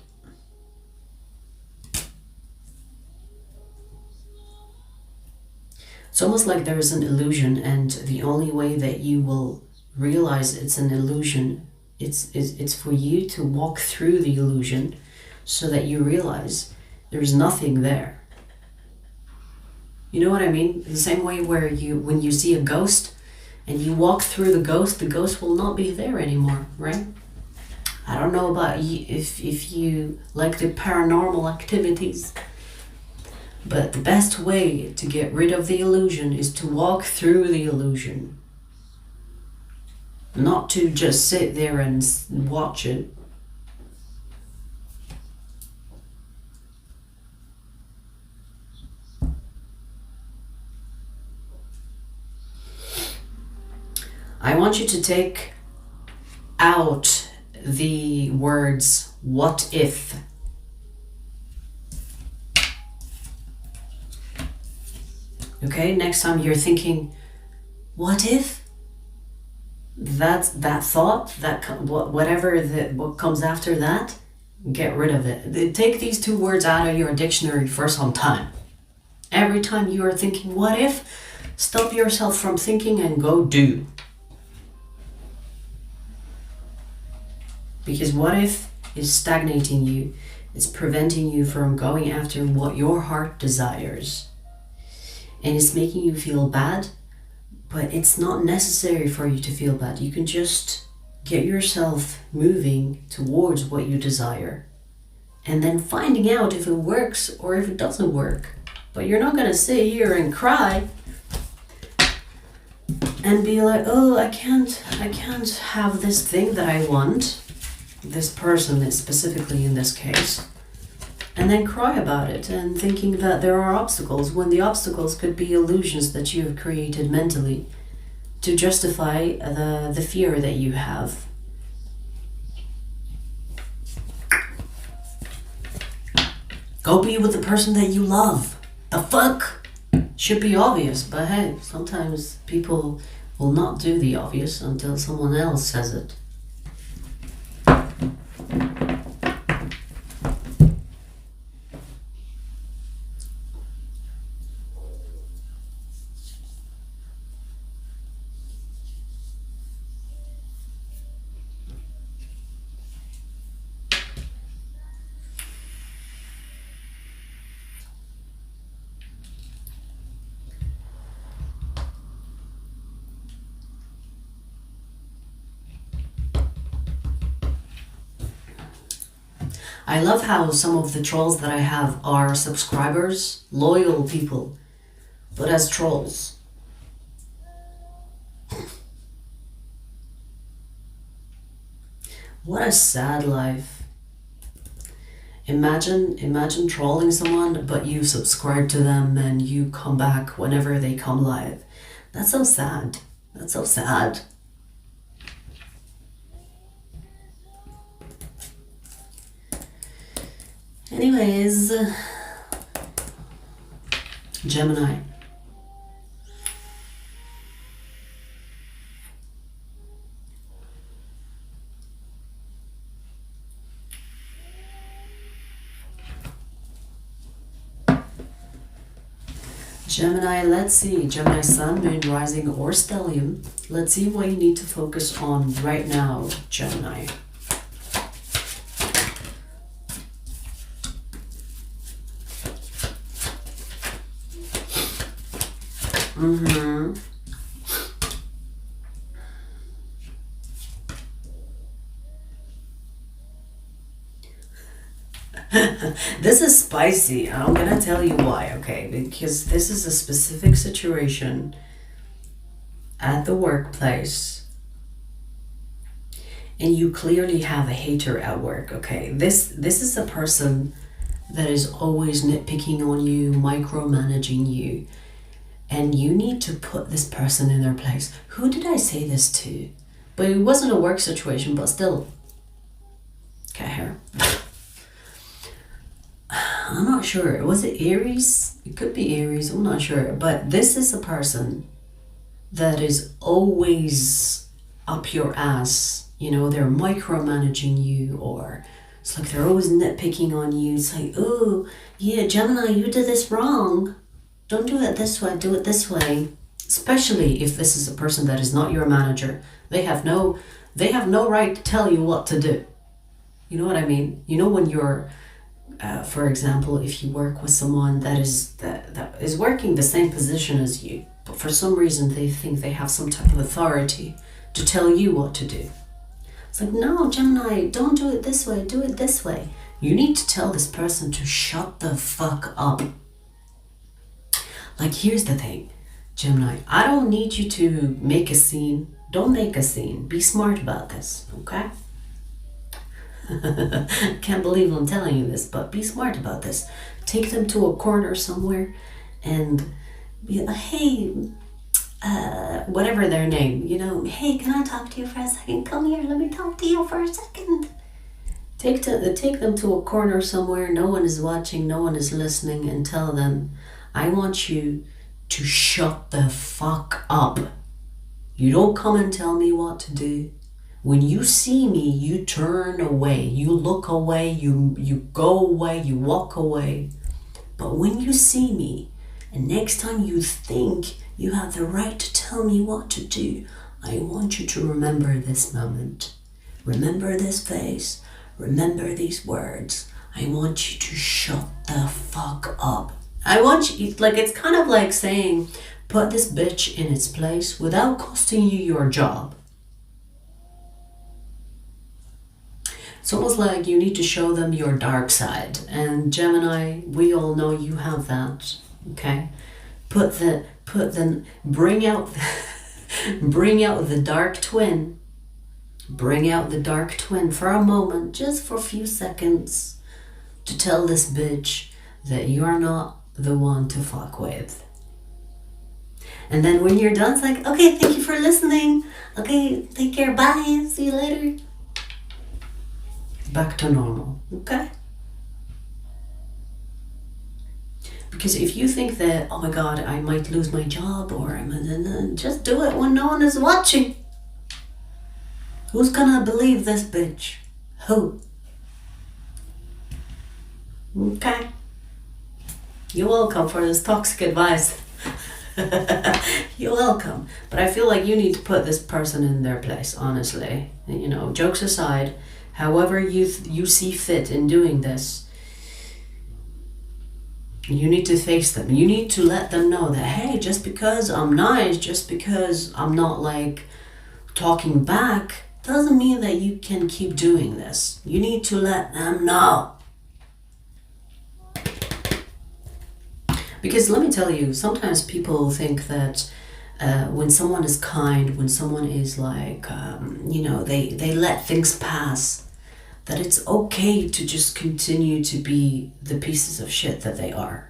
It's almost like there is an illusion, and the only way that you will realize it's an illusion, it's for you to walk through the illusion so that you realize there's nothing there. You know what I mean? The same way where when you see a ghost and you walk through the ghost will not be there anymore, right? I don't know about you, if you like the paranormal activities, but the best way to get rid of the illusion is to walk through the illusion. Not to just sit there and watch it. I want you to take out the words "what if". Okay, next time you're thinking, what if? That thought, what comes after that, get rid of it. Take these two words out of your dictionary for some time. Every time you are thinking, what if? Stop yourself from thinking and go do. Because what if is stagnating you. It's preventing you from going after what your heart desires. And it's making you feel bad, but it's not necessary for you to feel bad. You can just get yourself moving towards what you desire and then finding out if it works or if it doesn't work. But you're not going to sit here and cry and be like, oh, I can't have this thing that I want, this person is specifically in this case, and then cry about it and thinking that there are obstacles, when the obstacles could be illusions that you have created mentally to justify the fear that you have. Go be with the person that you love. The fuck? Should be obvious, but hey, sometimes people will not do the obvious until someone else says it. I love how some of the trolls that I have are subscribers, loyal people, but as trolls. What a sad life. Imagine trolling someone, but you subscribe to them and you come back whenever they come live. That's so sad. That's so sad. Anyways, Gemini. Gemini, let's see. Gemini Sun, Moon, Rising, or Stellium. Let's see what you need to focus on right now, Gemini. This is spicy. I'm gonna tell you why, okay? Because this is a specific situation at the workplace, and you clearly have a hater at work, okay? This is a person that is always nitpicking on you, micromanaging you, and you need to put this person in their place. Who did I say this to? But it wasn't a work situation, but still. Okay, here. I'm not sure. Was it Aries? It could be Aries. I'm not sure. But this is a person that is always up your ass. You know, they're micromanaging you, or it's like they're always nitpicking on you. It's like, oh, yeah, Gemini, you did this wrong. Don't do it this way. Do it this way. Especially if this is a person that is not your manager. They have no right to tell you what to do. You know what I mean? You know, when you're, for example, if you work with someone that is working the same position as you, but for some reason they think they have some type of authority to tell you what to do. It's like, no, Gemini, don't do it this way, do it this way. You need to tell this person to shut the fuck up. Like, here's the thing, Gemini, I don't need you to make a scene. Don't make a scene. Be smart about this, okay? Can't believe I'm telling you this, but be smart about this. Take them to a corner somewhere and be like, hey, whatever their name, you know, hey, can I talk to you for a second? Come here, let me talk to you for a second. Take them to a corner somewhere, no one is watching, no one is listening, and tell them, I want you to shut the fuck up. You don't come and tell me what to do. When you see me, you turn away, you look away, you go away, you walk away. But when you see me, and next time you think you have the right to tell me what to do, I want you to remember this moment. Remember this face. Remember these words. I want you to shut the fuck up. I want you, like, it's kind of like saying, put this bitch in its place without costing you your job. It's almost like you need to show them your dark side. And Gemini, we all know you have that. Okay? Bring out the dark twin. Bring out the dark twin for a moment, just for a few seconds, to tell this bitch that you're not the one to fuck with. And then when you're done, it's like, okay, thank you for listening. Okay, take care, bye, see you later. Back to normal, okay? Because if you think that, oh my God, I might lose my job, or just do it when no one is watching. Who's gonna believe this bitch? Who? Okay. You're welcome for this toxic advice. You're welcome. But I feel like you need to put this person in their place, honestly. You know, jokes aside, however you see fit in doing this, you need to face them. You need to let them know that, hey, just because I'm nice, just because I'm not like talking back, doesn't mean that you can keep doing this. You need to let them know. Because let me tell you, sometimes people think that when someone is kind, when someone is like, they let things pass, that it's okay to just continue to be the pieces of shit that they are.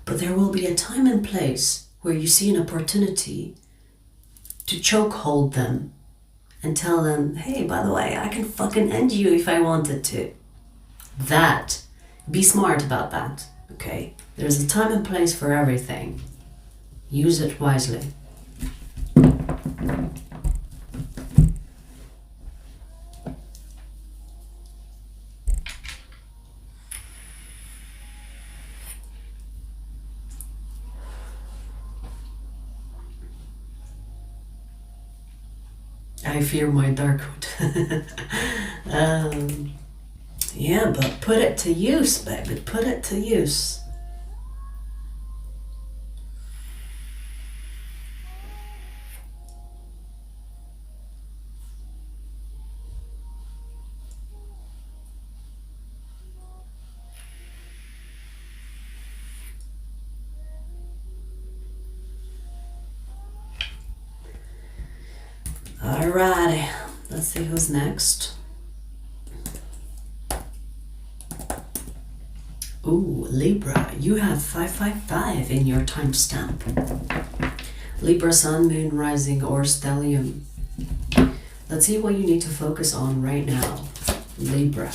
But there will be a time and place where you see an opportunity to chokehold them and tell them, hey, by the way, I can fucking end you if I wanted to. Be smart about that, okay? There's a time and place for everything. Use it wisely. I fear my darkwood. Yeah, but put it to use, baby. Put it to use. Alrighty, let's see who's next. Ooh, Libra, you have 555 in your timestamp. Libra, Sun, Moon, Rising, or Stellium. Let's see what you need to focus on right now. Libra.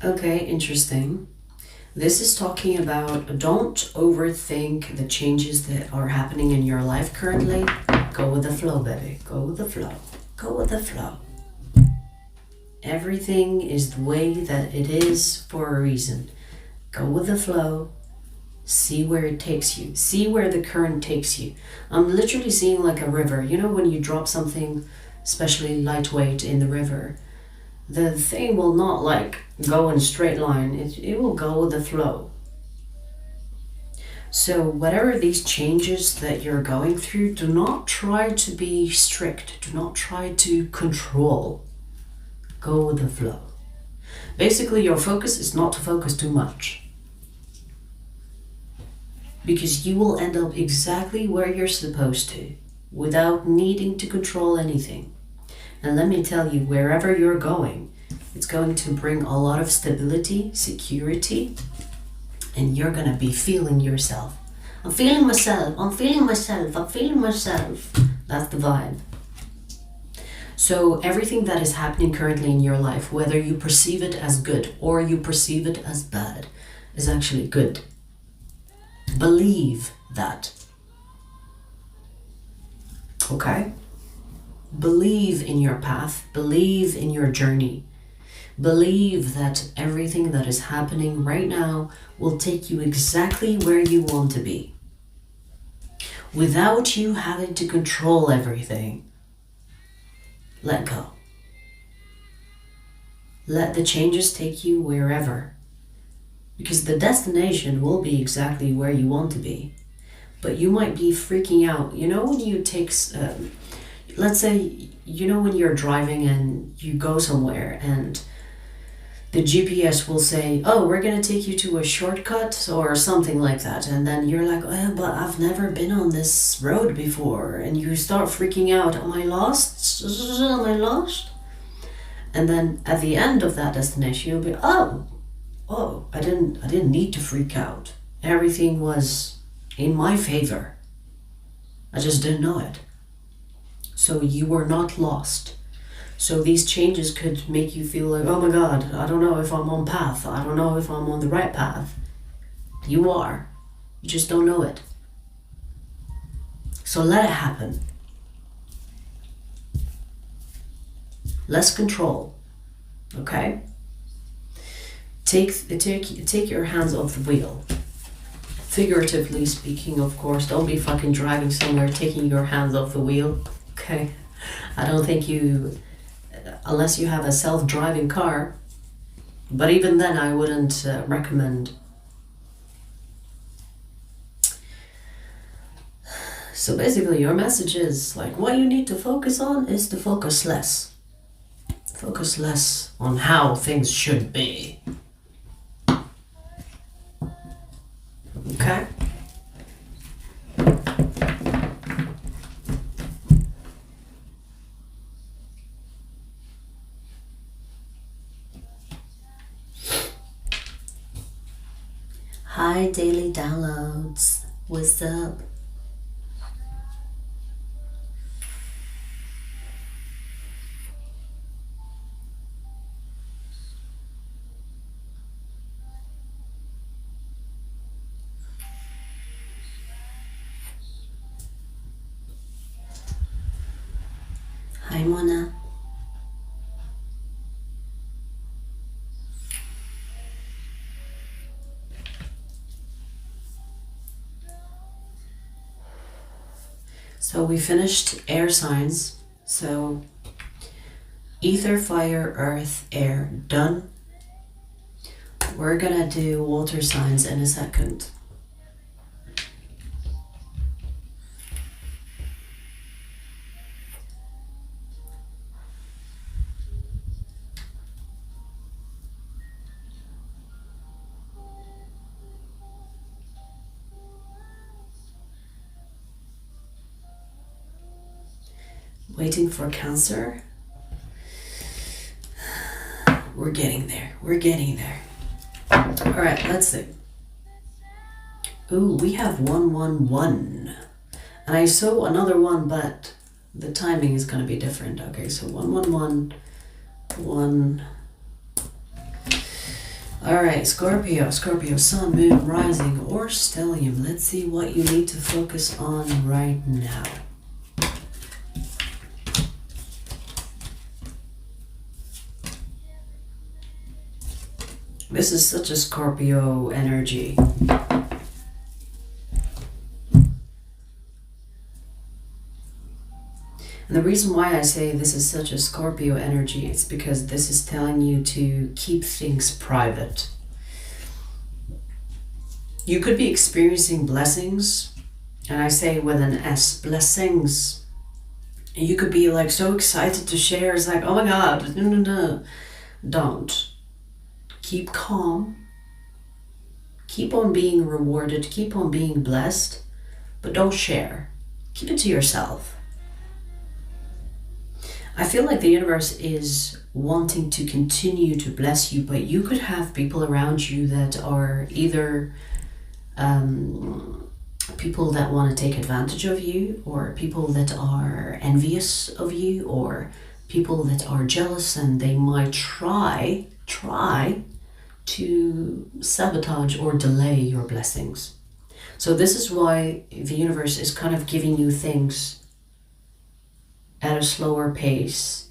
Okay, interesting. This is talking about don't overthink the changes that are happening in your life currently. Go with the flow, baby. Go with the flow. Go with the flow. Everything is the way that it is for a reason. Go with the flow. See where it takes you. See where the current takes you. I'm literally seeing like a river. You know when you drop something, especially lightweight, in the river, the thing will not like go in a straight line. It will go with the flow. So whatever these changes that you're going through, do not try to be strict. Do not try to control. Go with the flow. Basically, your focus is not to focus too much, because you will end up exactly where you're supposed to without needing to control anything. And let me tell you, wherever you're going, it's going to bring a lot of stability, security, and you're going to be feeling yourself. I'm feeling myself, I'm feeling myself, I'm feeling myself. That's the vibe. So everything that is happening currently in your life, whether you perceive it as good or you perceive it as bad, is actually good. Believe that. Okay? Believe in your path. Believe in your journey. Believe that everything that is happening right now will take you exactly where you want to be, without you having to control everything. Let go. Let the changes take you wherever, because the destination will be exactly where you want to be. But you might be freaking out. You know when you take, let's say, you know when you're driving and you go somewhere and the GPS will say, oh, we're going to take you to a shortcut or something like that. And then you're like, oh, but I've never been on this road before. And you start freaking out. Am I lost? Am I lost? And then at the end of that destination, you'll be, oh, I didn't need to freak out. Everything was in my favor. I just didn't know it. So you were not lost. So these changes could make you feel like, oh my God, I don't know if I'm on path. I don't know if I'm on the right path. You are. You just don't know it. So let it happen. Less control. Okay? Take your hands off the wheel. Figuratively speaking, of course. Don't be fucking driving somewhere taking your hands off the wheel. Okay? I don't think you... unless you have a self-driving car, but even then I wouldn't recommend. So basically your message is like, what you need to focus on is to focus less. Focus less on how things should be. Okay? Hi, daily downloads. What's up? Hi, Mona. So we finished air signs. So ether, fire, earth, air, done. We're gonna do water signs in a second. Waiting for Cancer. We're getting there. We're getting there. All right, let's see. Ooh, we have 111. And I saw another one, but the timing is going to be different. Okay, so 111, 1. Alright, Scorpio, Sun, Moon, Rising, or Stellium. Let's see what you need to focus on right now. This is such a Scorpio energy. And the reason why I say this is such a Scorpio energy is because this is telling you to keep things private. You could be experiencing blessings, and I say with an S, blessings. You could be like so excited to share. It's like, oh my God, no. Don't. Keep calm. Keep on being rewarded. Keep on being blessed. But don't share. Keep it to yourself. I feel like the universe is wanting to continue to bless you, but you could have people around you that are either people that want to take advantage of you, or people that are envious of you, or people that are jealous, and they might try to sabotage or delay your blessings. So this is why the universe is kind of giving you things at a slower pace.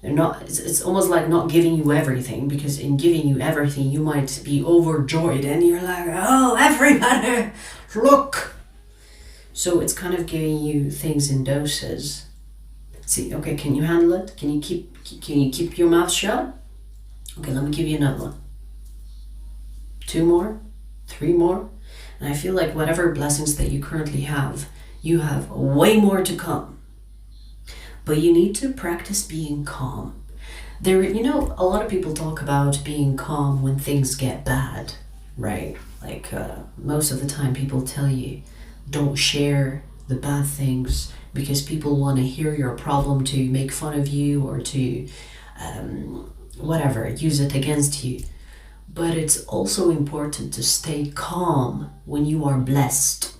It's almost like not giving you everything, because in giving you everything you might be overjoyed and you're like, oh, everybody, look. So it's kind of giving you things in doses. See, okay, can you handle it? Can you keep your mouth shut? Okay, let me give you another one. 2 more, 3 more. And I feel like whatever blessings that you currently have, you have way more to come. But you need to practice being calm. A lot of people talk about being calm when things get bad, right? Like most of the time people tell you, don't share the bad things because people want to hear your problem to make fun of you or to use it against you. But it's also important to stay calm when you are blessed.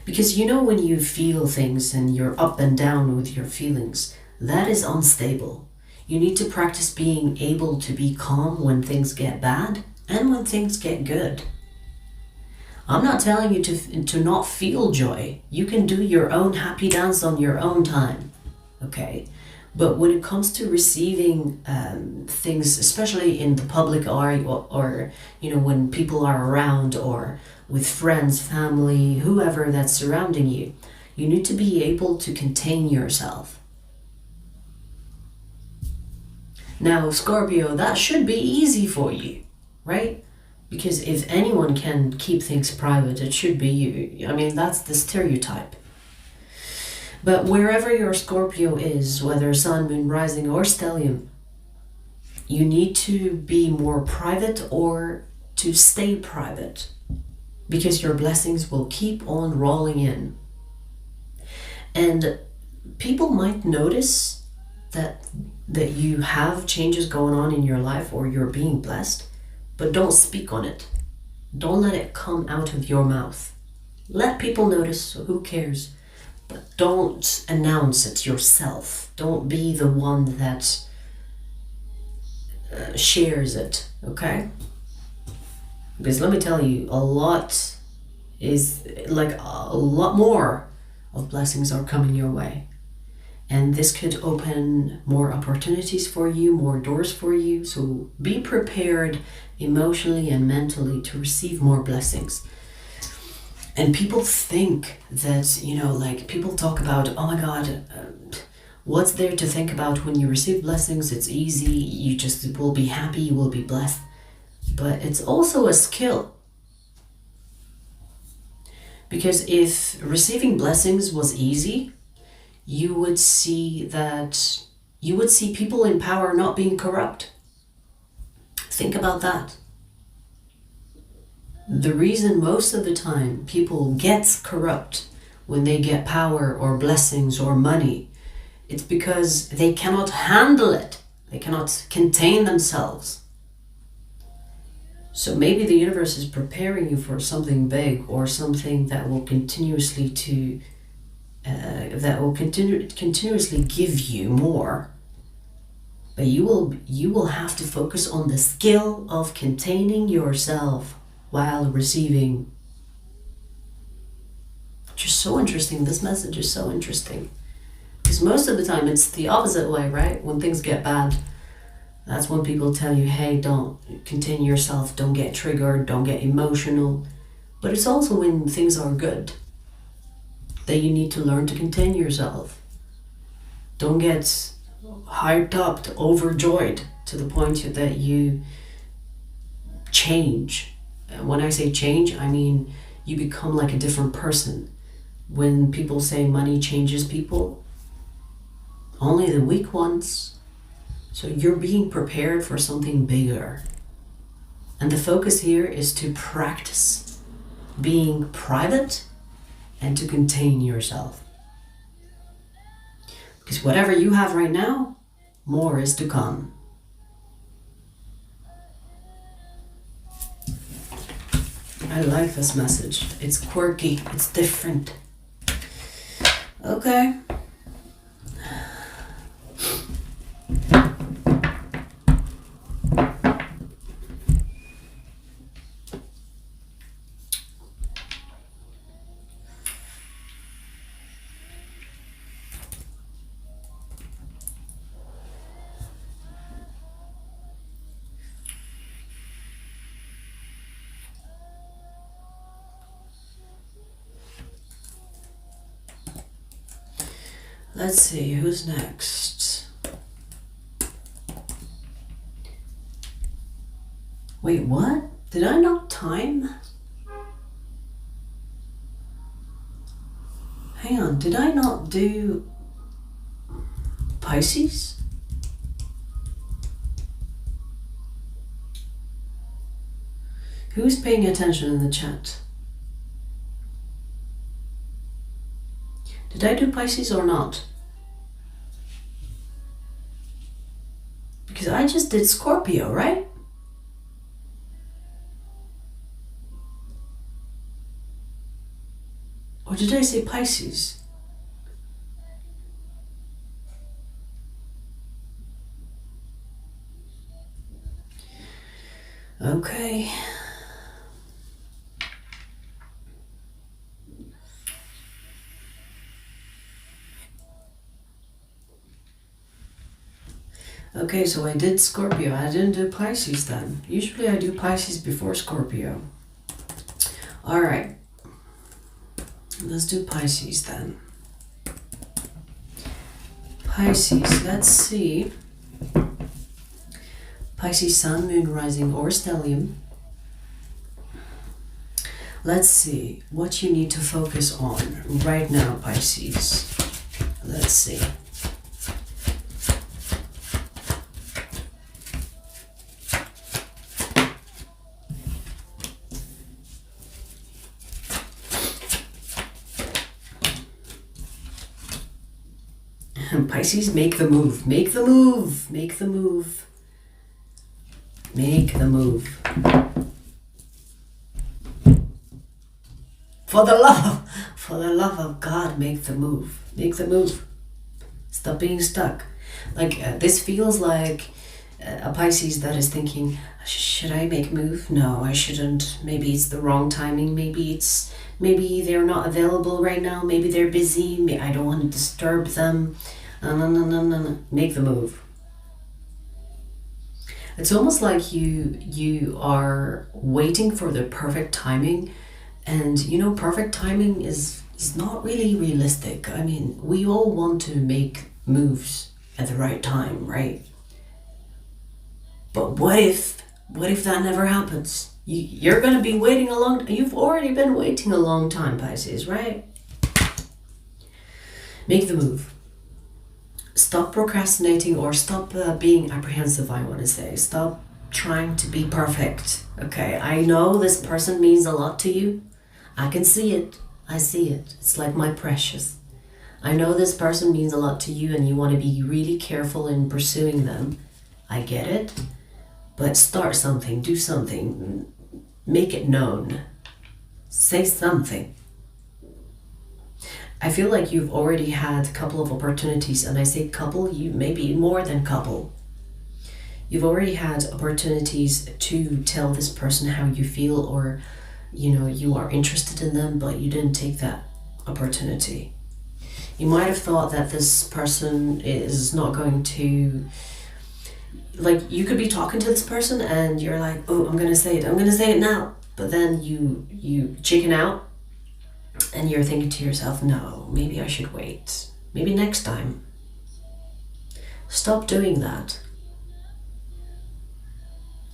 Because when you feel things and you're up and down with your feelings, that is unstable. You need to practice being able to be calm when things get bad and when things get good. I'm not telling you to not feel joy. You can do your own happy dance on your own time, okay? But when it comes to receiving things, especially in the public eye or when people are around, or with friends, family, whoever that's surrounding you, you need to be able to contain yourself. Now, Scorpio, that should be easy for you, right? Because if anyone can keep things private, it should be you. I mean, that's the stereotype. But wherever your Scorpio is, whether Sun, Moon, Rising, or Stellium, you need to be more private or to stay private, because your blessings will keep on rolling in. And people might notice that you have changes going on in your life, or you're being blessed, but don't speak on it. Don't let it come out of your mouth. Let people notice, so who cares? But don't announce it yourself. Don't be the one that shares it, okay? Because let me tell you, a lot more of blessings are coming your way. And this could open more opportunities for you, more doors for you. So be prepared emotionally and mentally to receive more blessings. And people think that, people talk about, oh my God, what's there to think about when you receive blessings? It's easy. You just will be happy. You will be blessed. But it's also a skill. Because if receiving blessings was easy, you would see people in power not being corrupt. Think about that. The reason most of the time people get corrupt when they get power or blessings or money, it's because they cannot handle it. They cannot contain themselves. So maybe the universe is preparing you for something big, or something that will continuously continuously give you more. But you will have to focus on the skill of containing yourself while receiving. Just so interesting. This message is so interesting. Because most of the time it's the opposite way, right? When things get bad, that's when people tell you, hey, don't contain yourself, don't get triggered, don't get emotional. But it's also when things are good that you need to learn to contain yourself. Don't get hyped up, overjoyed to the point that you change. And when I say change, I mean you become like a different person. When people say money changes people, only the weak ones. So you're being prepared for something bigger. And the focus here is to practice being private and to contain yourself. Because whatever you have right now, more is to come. I like this message. It's quirky, it's different. Okay. Let's see, who's next? Wait, what? Did I not time? Hang on, did I not do Pisces? Who's paying attention in the chat? Did I do Pisces or not? Because I just did Scorpio, right? Or did I say Pisces? Okay. Okay, so I did Scorpio. I didn't do Pisces then. Usually I do Pisces before Scorpio. All right. Let's do Pisces then. Pisces, let's see. Pisces Sun, Moon, Rising, or Stellium. Let's see what you need to focus on right now, Pisces. Let's see. Pisces, make the move, make the move, make the move, make the move. For the love of God, make the move, make the move. Stop being stuck. Like this feels like a Pisces that is thinking, should I make a move? No, I shouldn't. Maybe it's the wrong timing. Maybe they're not available right now. Maybe they're busy. I don't want to disturb them. No. Make the move. It's almost like you are waiting for the perfect timing, and you know, perfect timing is not really realistic. I mean, we all want to make moves at the right time, right? But what if that never happens? You're going to be waiting you've already been waiting a long time, Pisces, right? Make the move. Stop procrastinating, or stop being apprehensive, I want to say. Stop trying to be perfect. Okay, I know this person means a lot to you. I can see it. I see it. It's like my precious. I know this person means a lot to you and you want to be really careful in pursuing them. I get it. But start something, do something, make it known. Say something. I feel like you've already had a couple of opportunities, and I say couple, you maybe more than couple. You've already had opportunities to tell this person how you feel, or you are interested in them, but you didn't take that opportunity. You might have thought that this person is not going to, like, you could be talking to this person and you're like, oh, I'm gonna say it now, but then you chicken out and you're thinking to yourself, no, maybe I should wait, maybe next time. Stop doing that.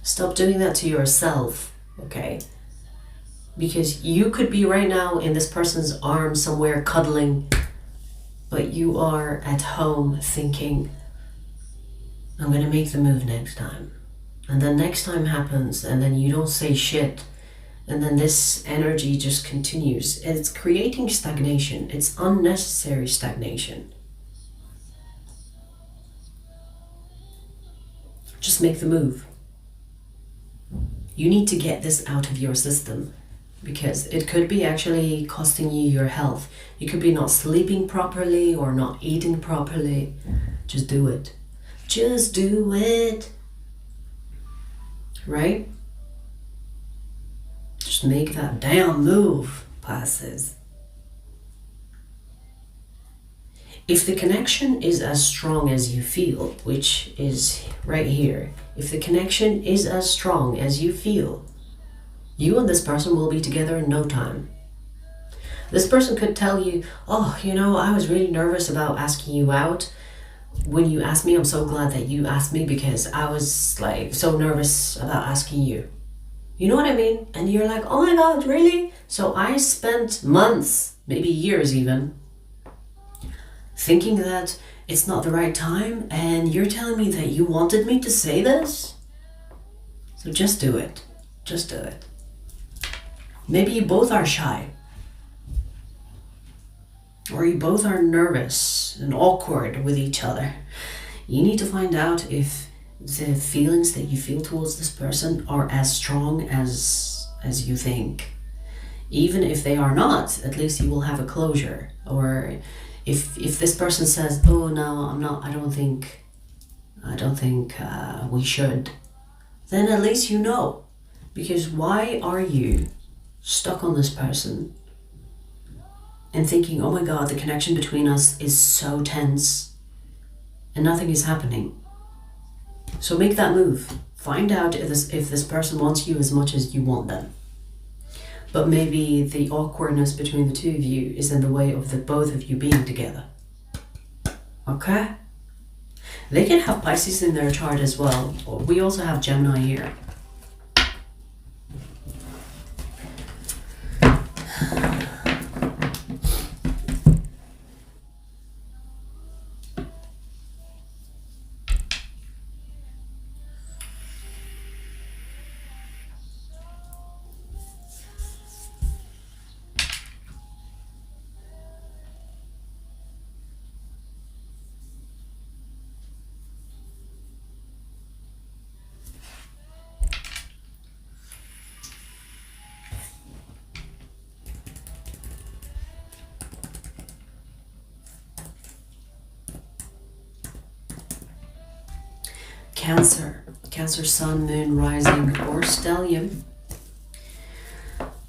Stop doing that to yourself, okay? Because you could be right now in this person's arms somewhere cuddling, but you are at home thinking, I'm gonna make the move next time. And then next time happens and then you don't say shit. And then this energy just continues. It's creating stagnation. It's unnecessary stagnation. Just make the move. You need to get this out of your system, because it could be actually costing you your health. You could be not sleeping properly or not eating properly. Just do it. Just do it. Right? Just make that damn move, Pisces. If the connection is as strong as you feel, which is right here, if the connection is as strong as you feel, you and this person will be together in no time. This person could tell you, oh, I was really nervous about asking you out. When you asked me, I'm so glad that you asked me, because I was like so nervous about asking you. You know what I mean? And you're like, oh my God, really? So I spent months, maybe years even, thinking that it's not the right time, and you're telling me that you wanted me to say this? So just do it. Just do it. Maybe you both are shy. Or you both are nervous and awkward with each other. You need to find out if the feelings that you feel towards this person are as strong as you think. Even if they are not, at least you will have a closure. Or if this person says, oh no, I don't think we should, then at least you know. Because why are you stuck on this person and thinking, oh my God, the connection between us is so tense and nothing is happening? So make that move. Find out if this person wants you as much as you want them. But maybe the awkwardness between the two of you is in the way of the both of you being together. Okay? They can have Pisces in their chart as well. We also have Gemini here. Cancer sun, moon, rising, or stellium.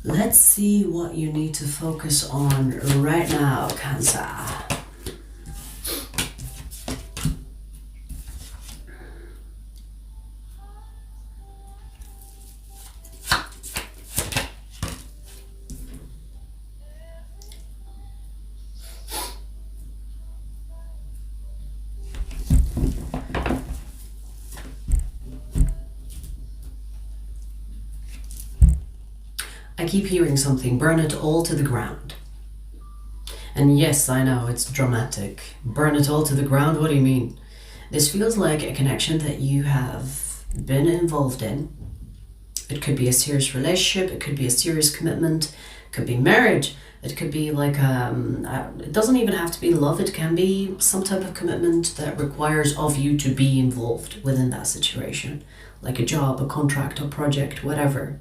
Let's see what you need to focus on right now, Cancer. I keep hearing something, burn it all to the ground. And yes, I know, it's dramatic. Burn it all to the ground, what do you mean? This feels like a connection that you have been involved in. It could be a serious relationship, it could be a serious commitment, it could be marriage, it could be like, it doesn't even have to be love, it can be some type of commitment that requires of you to be involved within that situation. Like a job, a contract, a project, whatever.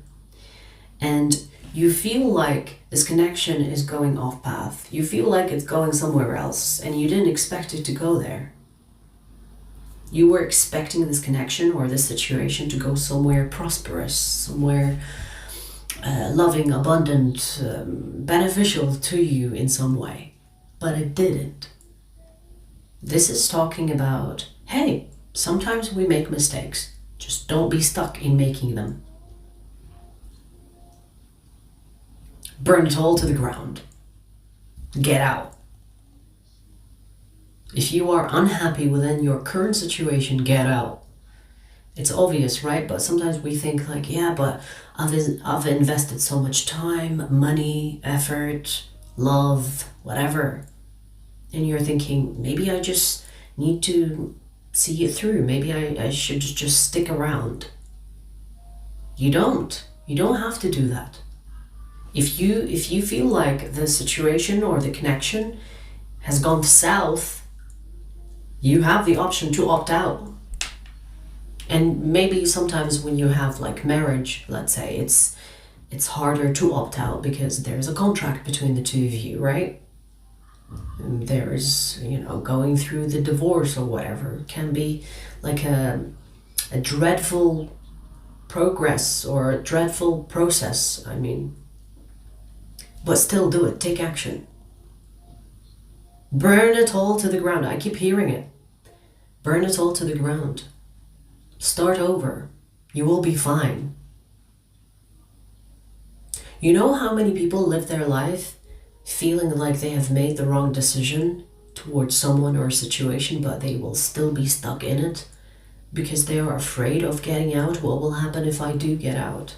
And you feel like this connection is going off path. You feel like it's going somewhere else and you didn't expect it to go there. You were expecting this connection or this situation to go somewhere prosperous, somewhere loving, abundant, beneficial to you in some way. But it didn't. This is talking about, hey, sometimes we make mistakes. Just don't be stuck in making them. Burn it all to the ground. Get out. If you are unhappy within your current situation, get out. It's obvious, right? But sometimes we think like, yeah, but I've invested so much time, money, effort, love, whatever. And you're thinking, maybe I just need to see it through. Maybe I should just stick around. You don't. You don't have to do that. If you feel like the situation or the connection has gone south, you have the option to opt out. And maybe sometimes when you have like marriage, let's say, it's harder to opt out because there's a contract between the two of you, right? And there's, going through the divorce or whatever. It can be like a dreadful progress or a dreadful process, but still do it. Take action. Burn it all to the ground. I keep hearing it. Burn it all to the ground. Start over. You will be fine. You know how many people live their life feeling like they have made the wrong decision towards someone or a situation, but they will still be stuck in it because they are afraid of getting out? What will happen if I do get out?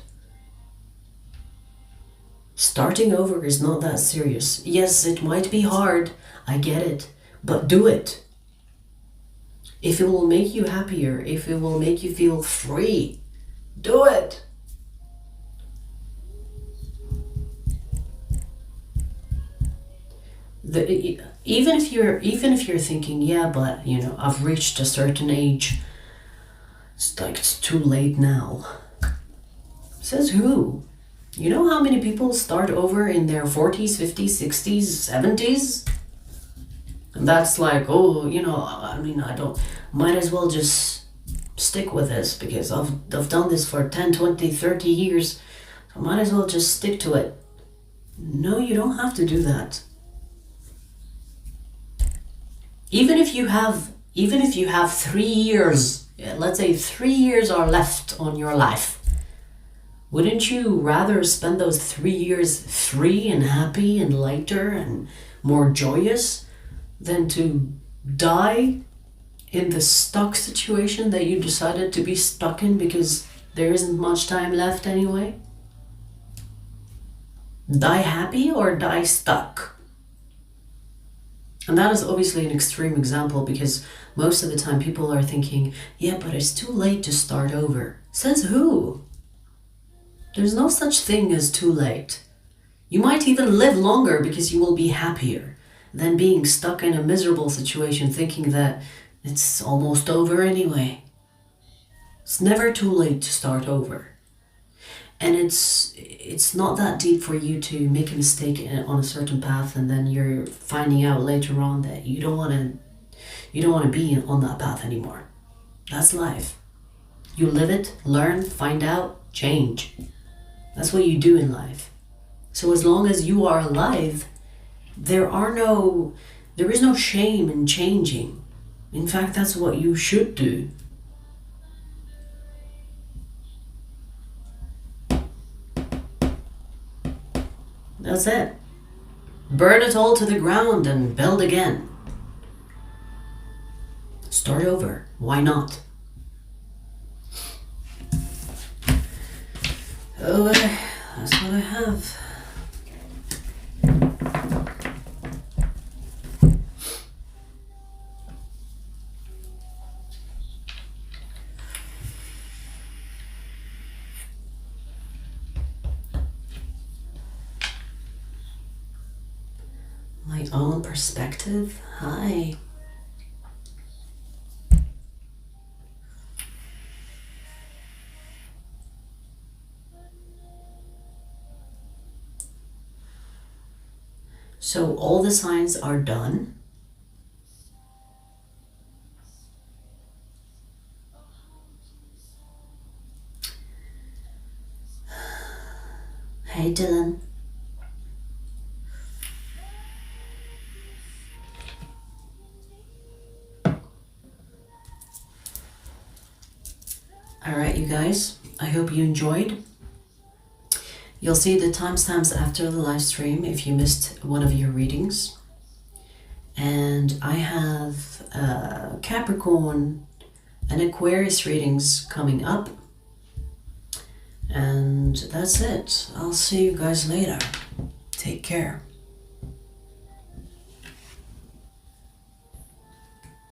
Starting over is not that serious. Yes, it might be hard. I get it. But do it. If it will make you happier, if it will make you feel free, do it. Even if you're thinking, yeah, but I've reached a certain age, it's too late now. Says who? You know how many people start over in their 40s, 50s, 60s, 70s? And that's like, might as well just stick with this because I've done this for 10, 20, 30 years. I might as well just stick to it. No, you don't have to do that. Even if you have 3 years, let's say 3 years are left on your life, wouldn't you rather spend those 3 years free and happy and lighter and more joyous than to die in the stuck situation that you decided to be stuck in because there isn't much time left anyway? Die happy or die stuck? And that is obviously an extreme example because most of the time people are thinking, yeah, but it's too late to start over. Says who? There's no such thing as too late. You might even live longer because you will be happier than being stuck in a miserable situation thinking that it's almost over anyway. It's never too late to start over. And it's not that deep for you to make a mistake on a certain path and then you're finding out later on that you don't want to be on that path anymore. That's life. You live it, learn, find out, change. That's what you do in life. So as long as you are alive, there is no shame in changing. In fact, that's what you should do. That's it. Burn it all to the ground and build again. Start over. Why not? Oh, that's what I have. My own perspective. Hi. So all the signs are done. Alright, you guys, I hope you enjoyed. You'll see the timestamps after the live stream if you missed one of your readings. And I have Capricorn and Aquarius readings coming up. And that's it. I'll see you guys later. Take care.